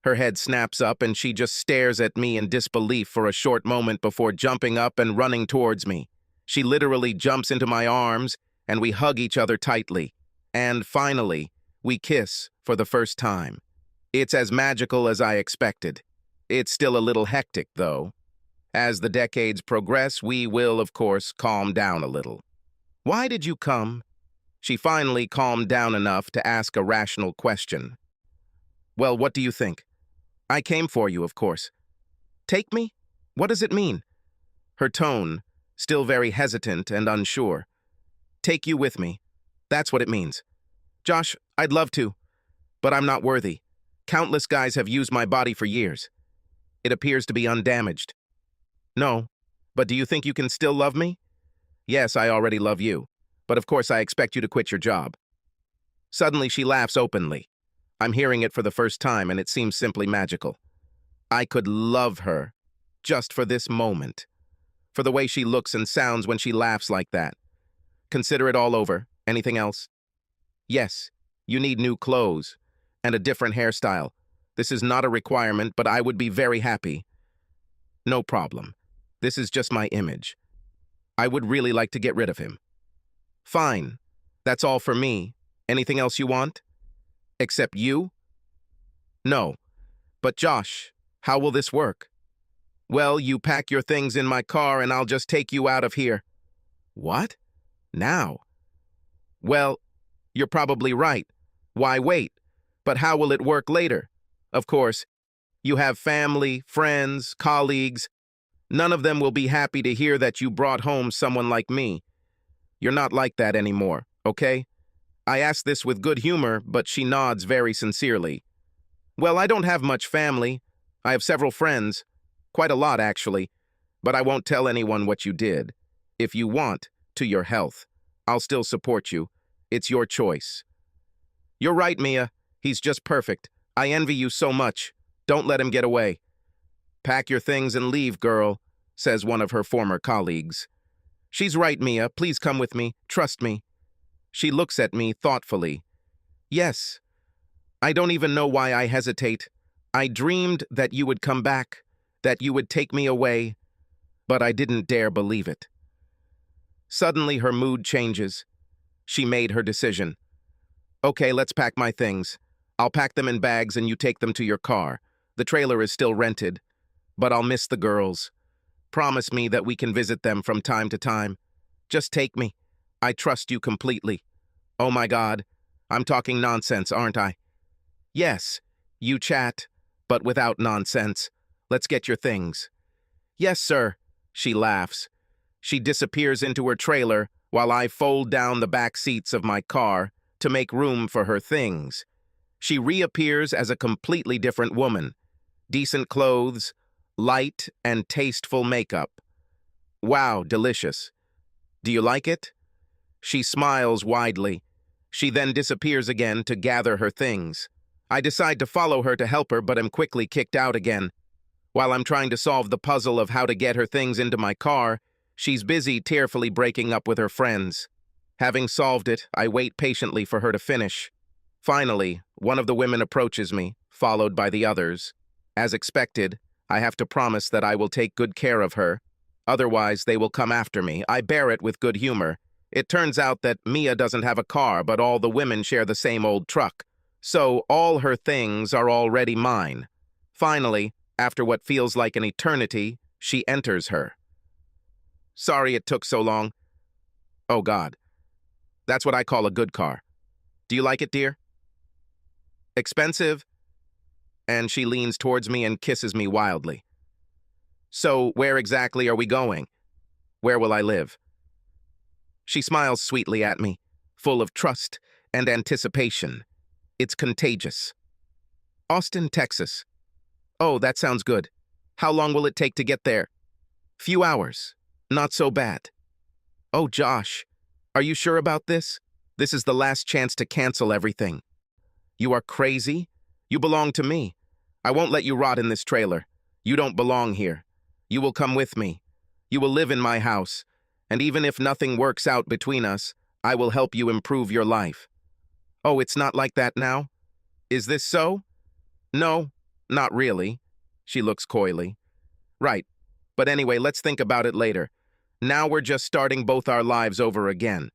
Her head snaps up and she just stares at me in disbelief for a short moment before jumping up and running towards me. She literally jumps into my arms and we hug each other tightly. And finally, we kiss for the first time. It's as magical as I expected. It's still a little hectic, though. As the decades progress, we will, of course, calm down a little. Why did you come? She finally calmed down enough to ask a rational question. Well, what do you think? I came for you, of course. Take me? What does it mean? Her tone, still very hesitant and unsure. Take you with me. That's what it means. Josh, I'd love to, but I'm not worthy. Countless guys have used my body for years. It appears to be undamaged. No, but do you think you can still love me? Yes, I already love you, but of course I expect you to quit your job. Suddenly she laughs openly. I'm hearing it for the first time and it seems simply magical. I could love her, just for this moment. For the way she looks and sounds when she laughs like that. Consider it all over. Anything else? Yes, you need new clothes and a different hairstyle. This is not a requirement, but I would be very happy. No problem. This is just my image. I would really like to get rid of him. Fine. That's all for me. Anything else you want? Except you? No. But Josh, how will this work? Well, you pack your things in my car and I'll just take you out of here. What? Now? Well, you're probably right. Why wait? But how will it work later? Of course, you have family, friends, colleagues. None of them will be happy to hear that you brought home someone like me. You're not like that anymore, okay? I ask this with good humor, but she nods very sincerely. Well, I don't have much family. I have several friends. Quite a lot, actually. But I won't tell anyone what you did. If you want, to your health. I'll still support you. It's your choice. You're right, Mia. He's just perfect. I envy you so much. Don't let him get away. Pack your things and leave, girl, says one of her former colleagues. She's right, Mia. Please come with me. Trust me. She looks at me thoughtfully. Yes. I don't even know why I hesitate. I dreamed that you would come back, that you would take me away, but I didn't dare believe it. Suddenly her mood changes. She made her decision. Okay, let's pack my things. I'll pack them in bags and you take them to your car. The trailer is still rented, but I'll miss the girls. Promise me that we can visit them from time to time. Just take me. I trust you completely. Oh my God, I'm talking nonsense, aren't I? Yes, you chat, but without nonsense. Let's get your things. Yes, sir, she laughs. She disappears into her trailer while I fold down the back seats of my car to make room for her things. She reappears as a completely different woman. Decent clothes, light and tasteful makeup. Wow, delicious. Do you like it? She smiles widely. She then disappears again to gather her things. I decide to follow her to help her, but am quickly kicked out again. While I'm trying to solve the puzzle of how to get her things into my car, she's busy tearfully breaking up with her friends. Having solved it, I wait patiently for her to finish. Finally, one of the women approaches me, followed by the others. As expected, I have to promise that I will take good care of her. Otherwise, they will come after me. I bear it with good humor. It turns out that Mia doesn't have a car, but all the women share the same old truck. So all her things are already mine. Finally, after what feels like an eternity, she enters her. Sorry it took so long. Oh God. That's what I call a good car. Do you like it, dear? Expensive? And she leans towards me and kisses me wildly. So where exactly are we going? Where will I live? She smiles sweetly at me, full of trust and anticipation. It's contagious. Austin, Texas. Oh, that sounds good. How long will it take to get there? Few hours. Not so bad. Oh, Josh, are you sure about this? This is the last chance to cancel everything. You are crazy? You belong to me. I won't let you rot in this trailer. You don't belong here. You will come with me. You will live in my house. And even if nothing works out between us, I will help you improve your life. Oh, it's not like that now? Is this so? No, not really. She looks coyly. Right. But anyway, let's think about it later. Now we're just starting both our lives over again.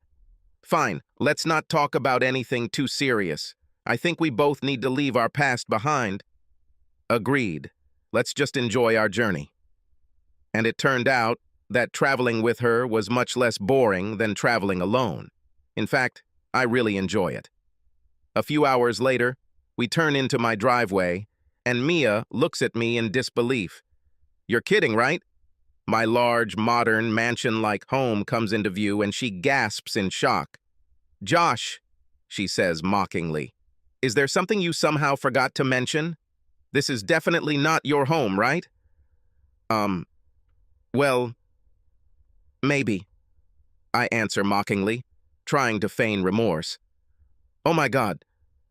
Fine, let's not talk about anything too serious. I think we both need to leave our past behind. Agreed. Let's just enjoy our journey. And it turned out that traveling with her was much less boring than traveling alone. In fact, I really enjoy it. A few hours later, we turn into my driveway, and Mia looks at me in disbelief. "You're kidding, right?" My large, modern, mansion-like home comes into view, and she gasps in shock. "Josh," she says mockingly, "is there something you somehow forgot to mention? This is definitely not your home, right?" Well, maybe," I answer mockingly, trying to feign remorse. "Oh my God,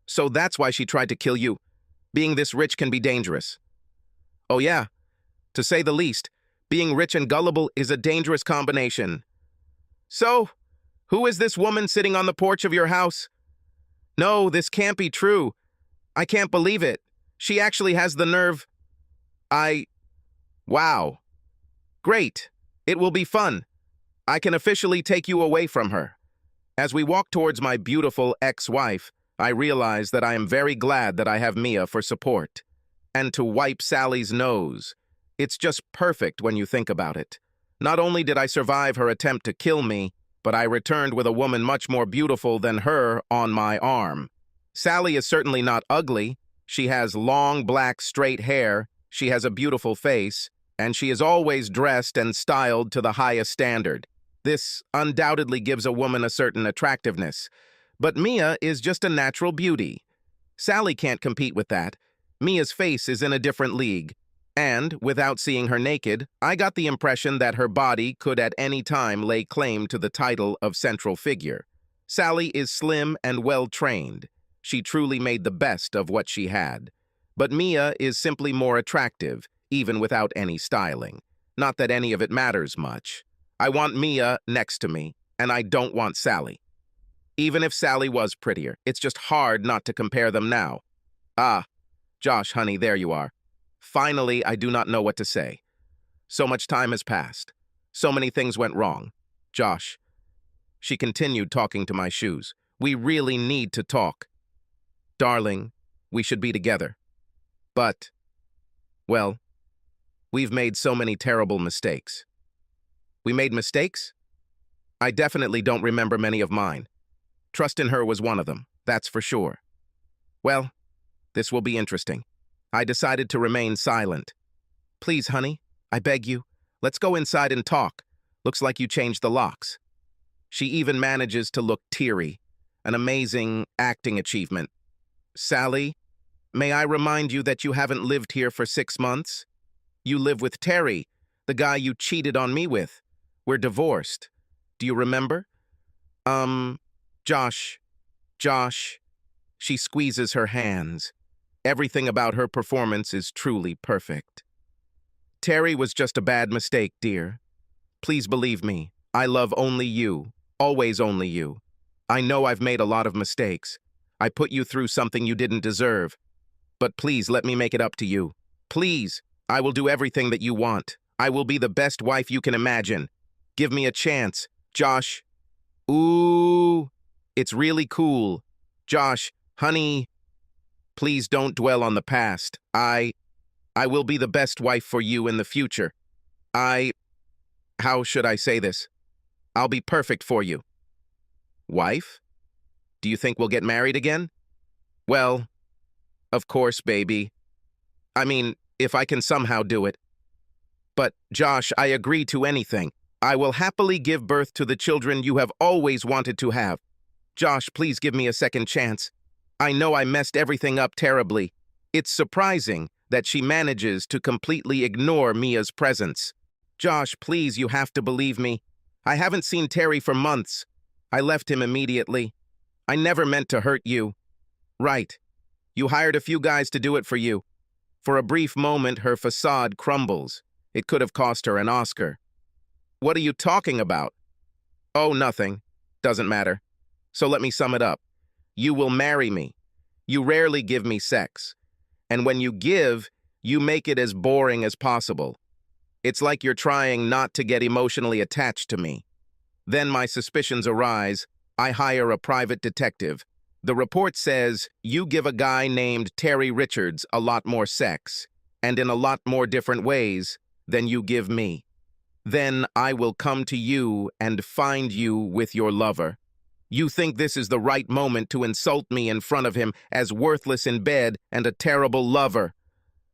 so that's why she tried to kill you. Being this rich can be dangerous." "Oh yeah, to say the least. Being rich and gullible is a dangerous combination." "So, who is this woman sitting on the porch of your house?" "No, this can't be true. I can't believe it. She actually has the nerve." Wow. Great. It will be fun. I can officially take you away from her." As we walk towards my beautiful ex-wife, I realize that I am very glad that I have Mia for support. And to wipe Sally's nose. It's just perfect when you think about it. Not only did I survive her attempt to kill me, but I returned with a woman much more beautiful than her on my arm. Sally is certainly not ugly. She has long, black, straight hair, she has a beautiful face, and she is always dressed and styled to the highest standard. This undoubtedly gives a woman a certain attractiveness. But Mia is just a natural beauty. Sally can't compete with that. Mia's face is in a different league. And, without seeing her naked, I got the impression that her body could at any time lay claim to the title of central figure. Sally is slim and well-trained. She truly made the best of what she had. But Mia is simply more attractive, even without any styling. Not that any of it matters much. I want Mia next to me, and I don't want Sally. Even if Sally was prettier, it's just hard not to compare them now. Ah, Josh, honey, there you are. Finally, I do not know what to say. So much time has passed. So many things went wrong. Josh. She continued talking to my shoes. We really need to talk. Darling, we should be together. But, well, we've made so many terrible mistakes. We made mistakes? I definitely don't remember many of mine. Trust in her was one of them, that's for sure. Well, this will be interesting. I decided to remain silent. Please, honey, I beg you, let's go inside and talk. Looks like you changed the locks. She even manages to look teary, an amazing acting achievement. Sally, may I remind you that you haven't lived here for 6 months? You live with Terry, the guy you cheated on me with. We're divorced. Do you remember? Josh. She squeezes her hands. Everything about her performance is truly perfect. Terry was just a bad mistake, dear. Please believe me, I love only you, always only you. I know I've made a lot of mistakes. I put you through something you didn't deserve. But please let me make it up to you. Please, I will do everything that you want. I will be the best wife you can imagine. Give me a chance, Josh. Ooh, it's really cool. Josh, honey, please don't dwell on the past. I will be the best wife for you in the future. How should I say this? I'll be perfect for you. Wife? Do you think we'll get married again? Well, of course, baby. I mean, if I can somehow do it. But, Josh, I agree to anything. I will happily give birth to the children you have always wanted to have. Josh, please give me a second chance. I know I messed everything up terribly. It's surprising that she manages to completely ignore Mia's presence. Josh, please, you have to believe me. I haven't seen Terry for months. I left him immediately. I never meant to hurt you. Right. You hired a few guys to do it for you. For a brief moment, her facade crumbles. It could have cost her an Oscar. What are you talking about? Oh, nothing. Doesn't matter. So let me sum it up. You will marry me. You rarely give me sex. And when you give, you make it as boring as possible. It's like you're trying not to get emotionally attached to me. Then my suspicions arise. I hire a private detective. The report says you give a guy named Terry Richards a lot more sex, and in a lot more different ways than you give me. Then I will come to you and find you with your lover. You think this is the right moment to insult me in front of him as worthless in bed and a terrible lover.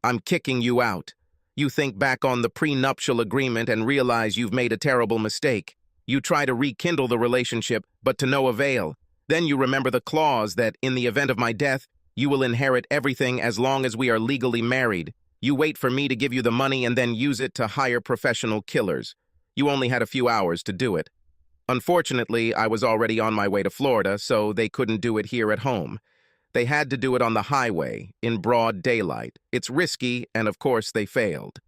I'm kicking you out. You think back on the prenuptial agreement and realize you've made a terrible mistake. You try to rekindle the relationship, but to no avail. Then you remember the clause that, in the event of my death, you will inherit everything as long as we are legally married. You wait for me to give you the money and then use it to hire professional killers. You only had a few hours to do it. Unfortunately, I was already on my way to Florida, so they couldn't do it here at home. They had to do it on the highway, in broad daylight. It's risky, and of course they failed.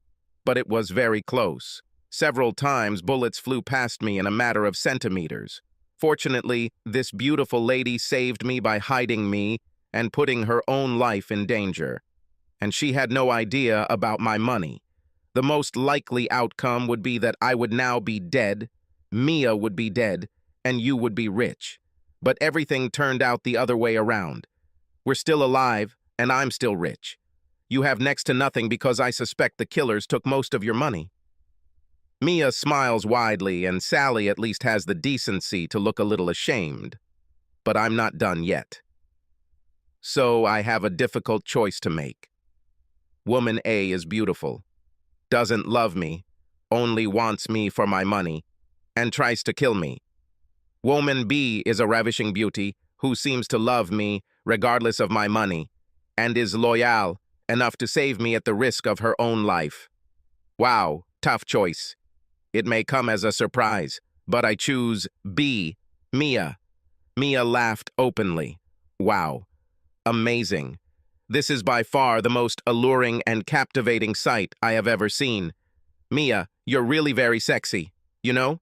But it was very close. Several times bullets flew past me in a matter of centimeters. Fortunately, this beautiful lady saved me by hiding me and putting her own life in danger. And she had no idea about my money. The most likely outcome would be that I would now be dead, Mia would be dead, and you would be rich. But everything turned out the other way around. We're still alive, and I'm still rich. You have next to nothing because I suspect the killers took most of your money. Mia smiles widely, and Sally at least has the decency to look a little ashamed. But I'm not done yet. So I have a difficult choice to make. Woman A is beautiful, doesn't love me, only wants me for my money, and tries to kill me. Woman B is a ravishing beauty who seems to love me regardless of my money, and is loyal enough to save me at the risk of her own life. Wow, tough choice. It may come as a surprise, but I choose B, Mia. Mia laughed openly. Wow, amazing. This is by far the most alluring and captivating sight I have ever seen. Mia, you're really very sexy, you know?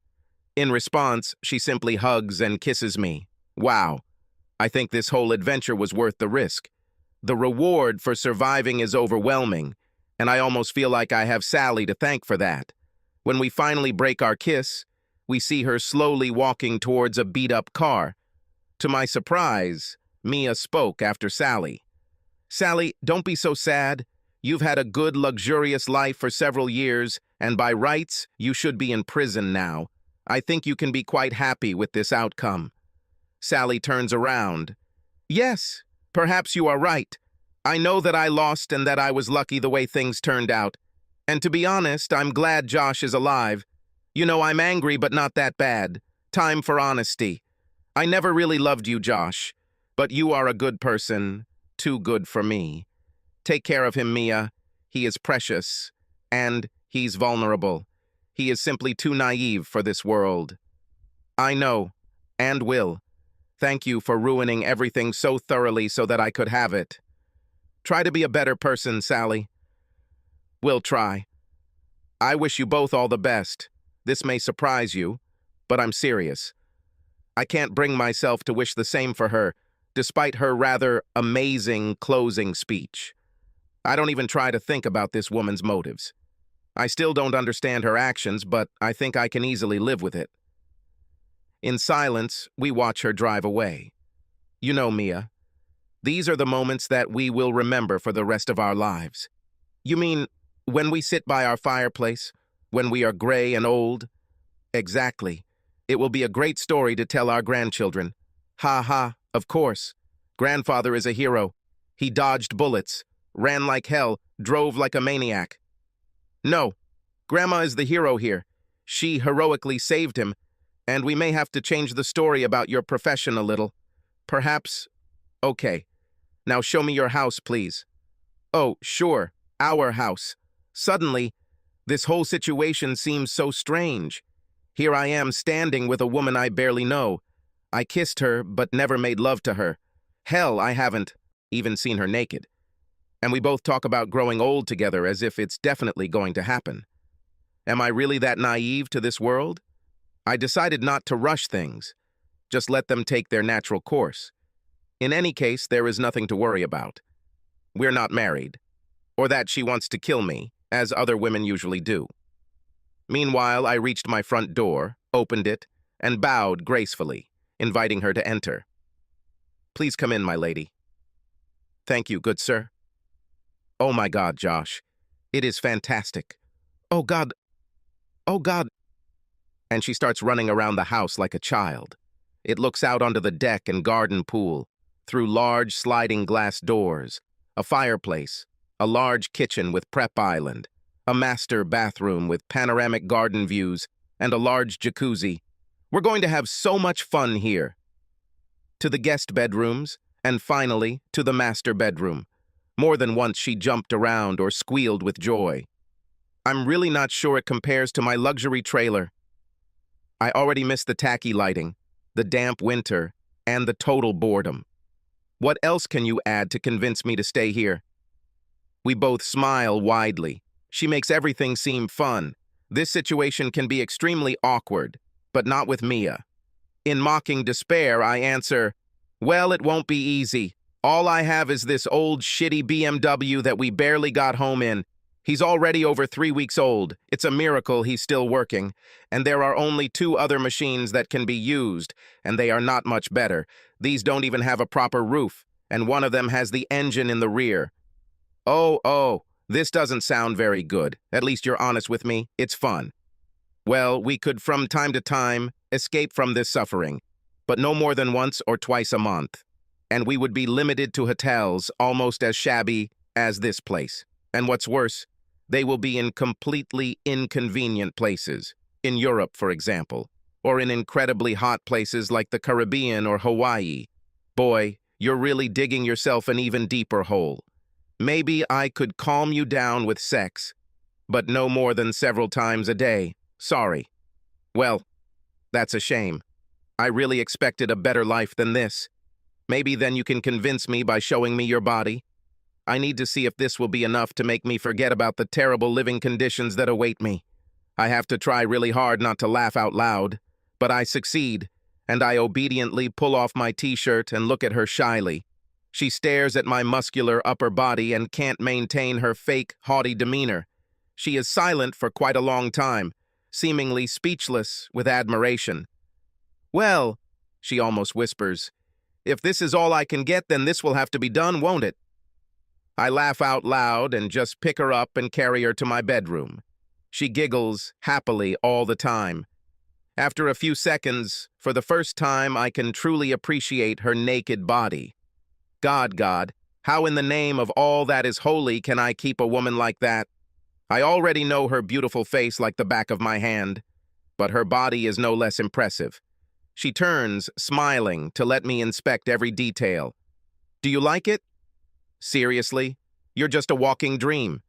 In response, she simply hugs and kisses me. Wow. I think this whole adventure was worth the risk. The reward for surviving is overwhelming, and I almost feel like I have Sally to thank for that. When we finally break our kiss, we see her slowly walking towards a beat-up car. To my surprise, Mia spoke after Sally. Sally, don't be so sad. You've had a good, luxurious life for several years, and by rights, you should be in prison now. I think you can be quite happy with this outcome. Sally turns around. Yes, perhaps you are right. I know that I lost and that I was lucky the way things turned out. And to be honest, I'm glad Josh is alive. You know, I'm angry, but not that bad. Time for honesty. I never really loved you, Josh, but you are a good person. Too good for me. Take care of him, Mia. He is precious, and he's vulnerable. He is simply too naive for this world. I know, and will. Thank you for ruining everything so thoroughly so that I could have it. Try to be a better person, Sally. We'll try. I wish you both all the best. This may surprise you, but I'm serious. I can't bring myself to wish the same for her, despite her rather amazing closing speech. I don't even try to think about this woman's motives. I still don't understand her actions, but I think I can easily live with it. In silence, we watch her drive away. You know, Mia, these are the moments that we will remember for the rest of our lives. You mean when we sit by our fireplace, when we are gray and old? Exactly. It will be a great story to tell our grandchildren. Ha ha, of course. Grandfather is a hero. He dodged bullets, ran like hell, drove like a maniac. No, Grandma is the hero here. She heroically saved him, and we may have to change the story about your profession a little. Perhaps. Okay. Now show me your house, please. Oh, sure, our house. Suddenly, this whole situation seems so strange. Here I am standing with a woman I barely know. I kissed her, but never made love to her. Hell, I haven't even seen her naked. And we both talk about growing old together as if it's definitely going to happen. Am I really that naive to this world? I decided not to rush things. Just let them take their natural course. In any case, there is nothing to worry about. We're not married. Or that she wants to kill me, as other women usually do. Meanwhile, I reached my front door, opened it, and bowed gracefully, inviting her to enter. Please come in, my lady. Thank you, good sir. Oh my God, Josh. It is fantastic. Oh God. Oh God. And she starts running around the house like a child. It looks out onto the deck and garden pool, through large sliding glass doors, a fireplace, a large kitchen with prep island, a master bathroom with panoramic garden views, and a large jacuzzi. We're going to have so much fun here. To the guest bedrooms, and finally to the master bedroom. More than once she jumped around or squealed with joy. I'm really not sure it compares to my luxury trailer. I already miss the tacky lighting, the damp winter, and the total boredom. What else can you add to convince me to stay here? We both smile widely. She makes everything seem fun. This situation can be extremely awkward, but not with Mia. In mocking despair, I answer, well, it won't be easy. All I have is this old shitty BMW that we barely got home in. He's already over 3 weeks old. It's a miracle he's still working. And there are only 2 other machines that can be used, and they are not much better. These don't even have a proper roof, and one of them has the engine in the rear. Oh, this doesn't sound very good. At least you're honest with me. It's fun. Well, we could from time to time escape from this suffering, but no more than once or twice a month. And we would be limited to hotels almost as shabby as this place. And what's worse, they will be in completely inconvenient places, in Europe, for example, or in incredibly hot places like the Caribbean or Hawaii. Boy, you're really digging yourself an even deeper hole. Maybe I could calm you down with sex, but no more than several times a day. Sorry. Well, that's a shame. I really expected a better life than this. Maybe then you can convince me by showing me your body. I need to see if this will be enough to make me forget about the terrible living conditions that await me. I have to try really hard not to laugh out loud, but I succeed, and I obediently pull off my t-shirt and look at her shyly. She stares at my muscular upper body and can't maintain her fake, haughty demeanor. She is silent for quite a long time, seemingly speechless with admiration. Well, she almost whispers, if this is all I can get, then this will have to be done, won't it? I laugh out loud and just pick her up and carry her to my bedroom. She giggles happily all the time. After a few seconds, for the first time, I can truly appreciate her naked body. God, how in the name of all that is holy can I keep a woman like that? I already know her beautiful face like the back of my hand, but her body is no less impressive. She turns, smiling, to let me inspect every detail. Do you like it? Seriously? You're just a walking dream.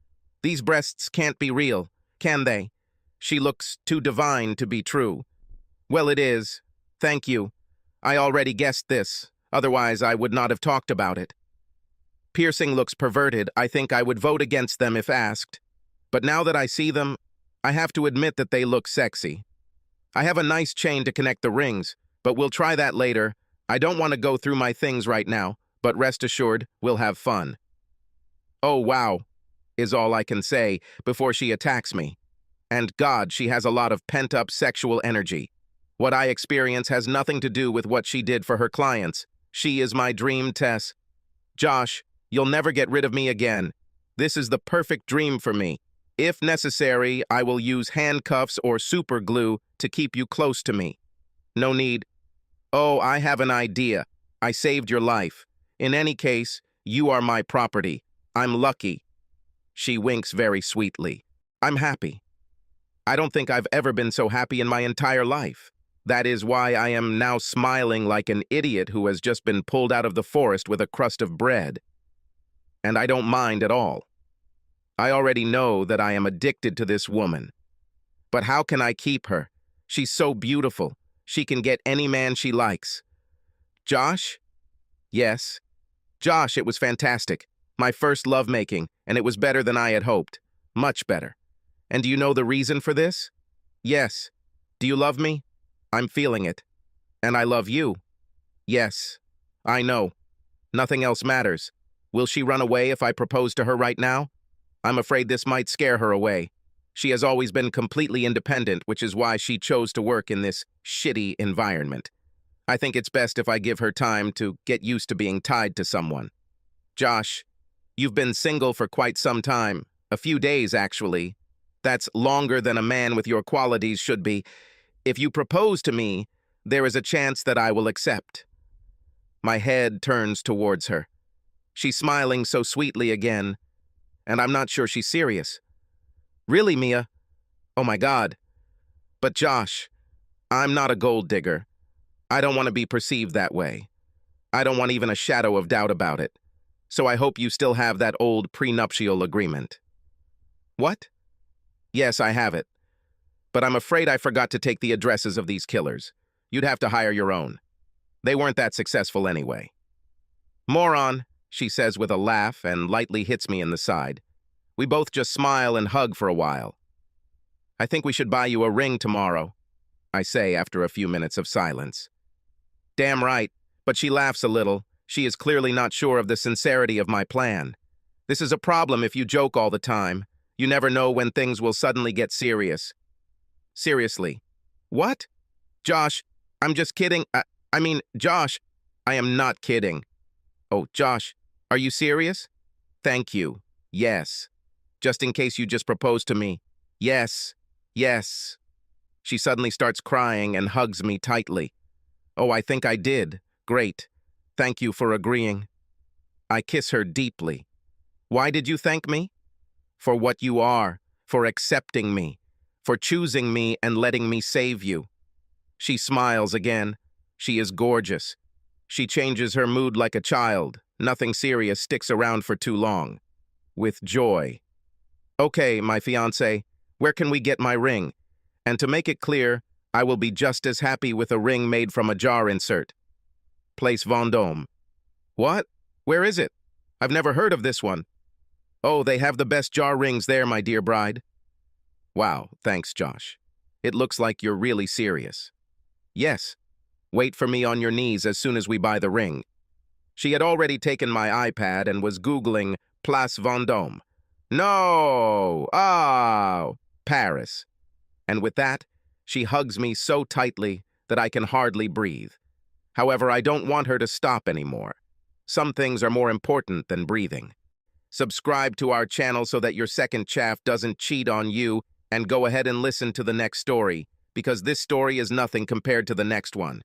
These breasts can't be real, can they? She looks too divine to be true. Well, it is. Thank you. I already guessed this. Otherwise, I would not have talked about it. Piercing looks perverted. I think I would vote against them if asked. But now that I see them, I have to admit that they look sexy. I have a nice chain to connect the rings, but we'll try that later. I don't want to go through my things right now, but rest assured, we'll have fun. Oh, wow, is all I can say before she attacks me. And God, she has a lot of pent-up sexual energy. What I experience has nothing to do with what she did for her clients. She is my dream, Tess. Josh, you'll never get rid of me again. This is the perfect dream for me. If necessary, I will use handcuffs or super glue to keep you close to me. No need. Oh, I have an idea. I saved your life. In any case, you are my property. I'm lucky. She winks very sweetly. I'm happy. I don't think I've ever been so happy in my entire life. That is why I am now smiling like an idiot who has just been pulled out of the forest with a crust of bread. And I don't mind at all. I already know that I am addicted to this woman. But how can I keep her? She's so beautiful. She can get any man she likes. Josh? Yes. Josh, it was fantastic. My first lovemaking, and it was better than I had hoped. Much better. And do you know the reason for this? Yes. Do you love me? I'm feeling it. And I love you. Yes. I know. Nothing else matters. Will she run away if I propose to her right now? I'm afraid this might scare her away. She has always been completely independent, which is why she chose to work in this shitty environment. I think it's best if I give her time to get used to being tied to someone. Josh, you've been single for quite some time. A few days, actually. That's longer than a man with your qualities should be. If you propose to me, there is a chance that I will accept. My head turns towards her. She's smiling so sweetly again, and I'm not sure she's serious. Really, Mia? Oh my God. But Josh, I'm not a gold digger. I don't want to be perceived that way. I don't want even a shadow of doubt about it. So I hope you still have that old prenuptial agreement. What? Yes, I have it. But I'm afraid I forgot to take the addresses of these killers. You'd have to hire your own. They weren't that successful anyway. Moron, she says with a laugh and lightly hits me in the side. We both just smile and hug for a while. I think we should buy you a ring tomorrow, I say after a few minutes of silence. Damn right, but she laughs a little. She is clearly not sure of the sincerity of my plan. This is a problem if you joke all the time. You never know when things will suddenly get serious. Seriously. What? Josh, I'm just kidding. Josh, I am not kidding. Oh, Josh, are you serious? Thank you. Yes. Just in case you just proposed to me. Yes. Yes. She suddenly starts crying and hugs me tightly. Oh, I think I did. Great. Thank you for agreeing. I kiss her deeply. Why did you thank me? For what you are, for accepting me, for choosing me and letting me save you. She smiles again. She is gorgeous. She changes her mood like a child. Nothing serious sticks around for too long. With joy. Okay, my fiancé, where can we get my ring? And to make it clear, I will be just as happy with a ring made from a jar insert. Place Vendôme. What? Where is it? I've never heard of this one. Oh, they have the best jar rings there, my dear bride. Wow, thanks, Josh. It looks like you're really serious. Yes. Wait for me on your knees as soon as we buy the ring. She had already taken my iPad and was Googling Place Vendôme. No! Oh! Paris. And with that, she hugs me so tightly that I can hardly breathe. However, I don't want her to stop anymore. Some things are more important than breathing. Subscribe to our channel so that your second chaff doesn't cheat on you, and go ahead and listen to the next story, because this story is nothing compared to the next one.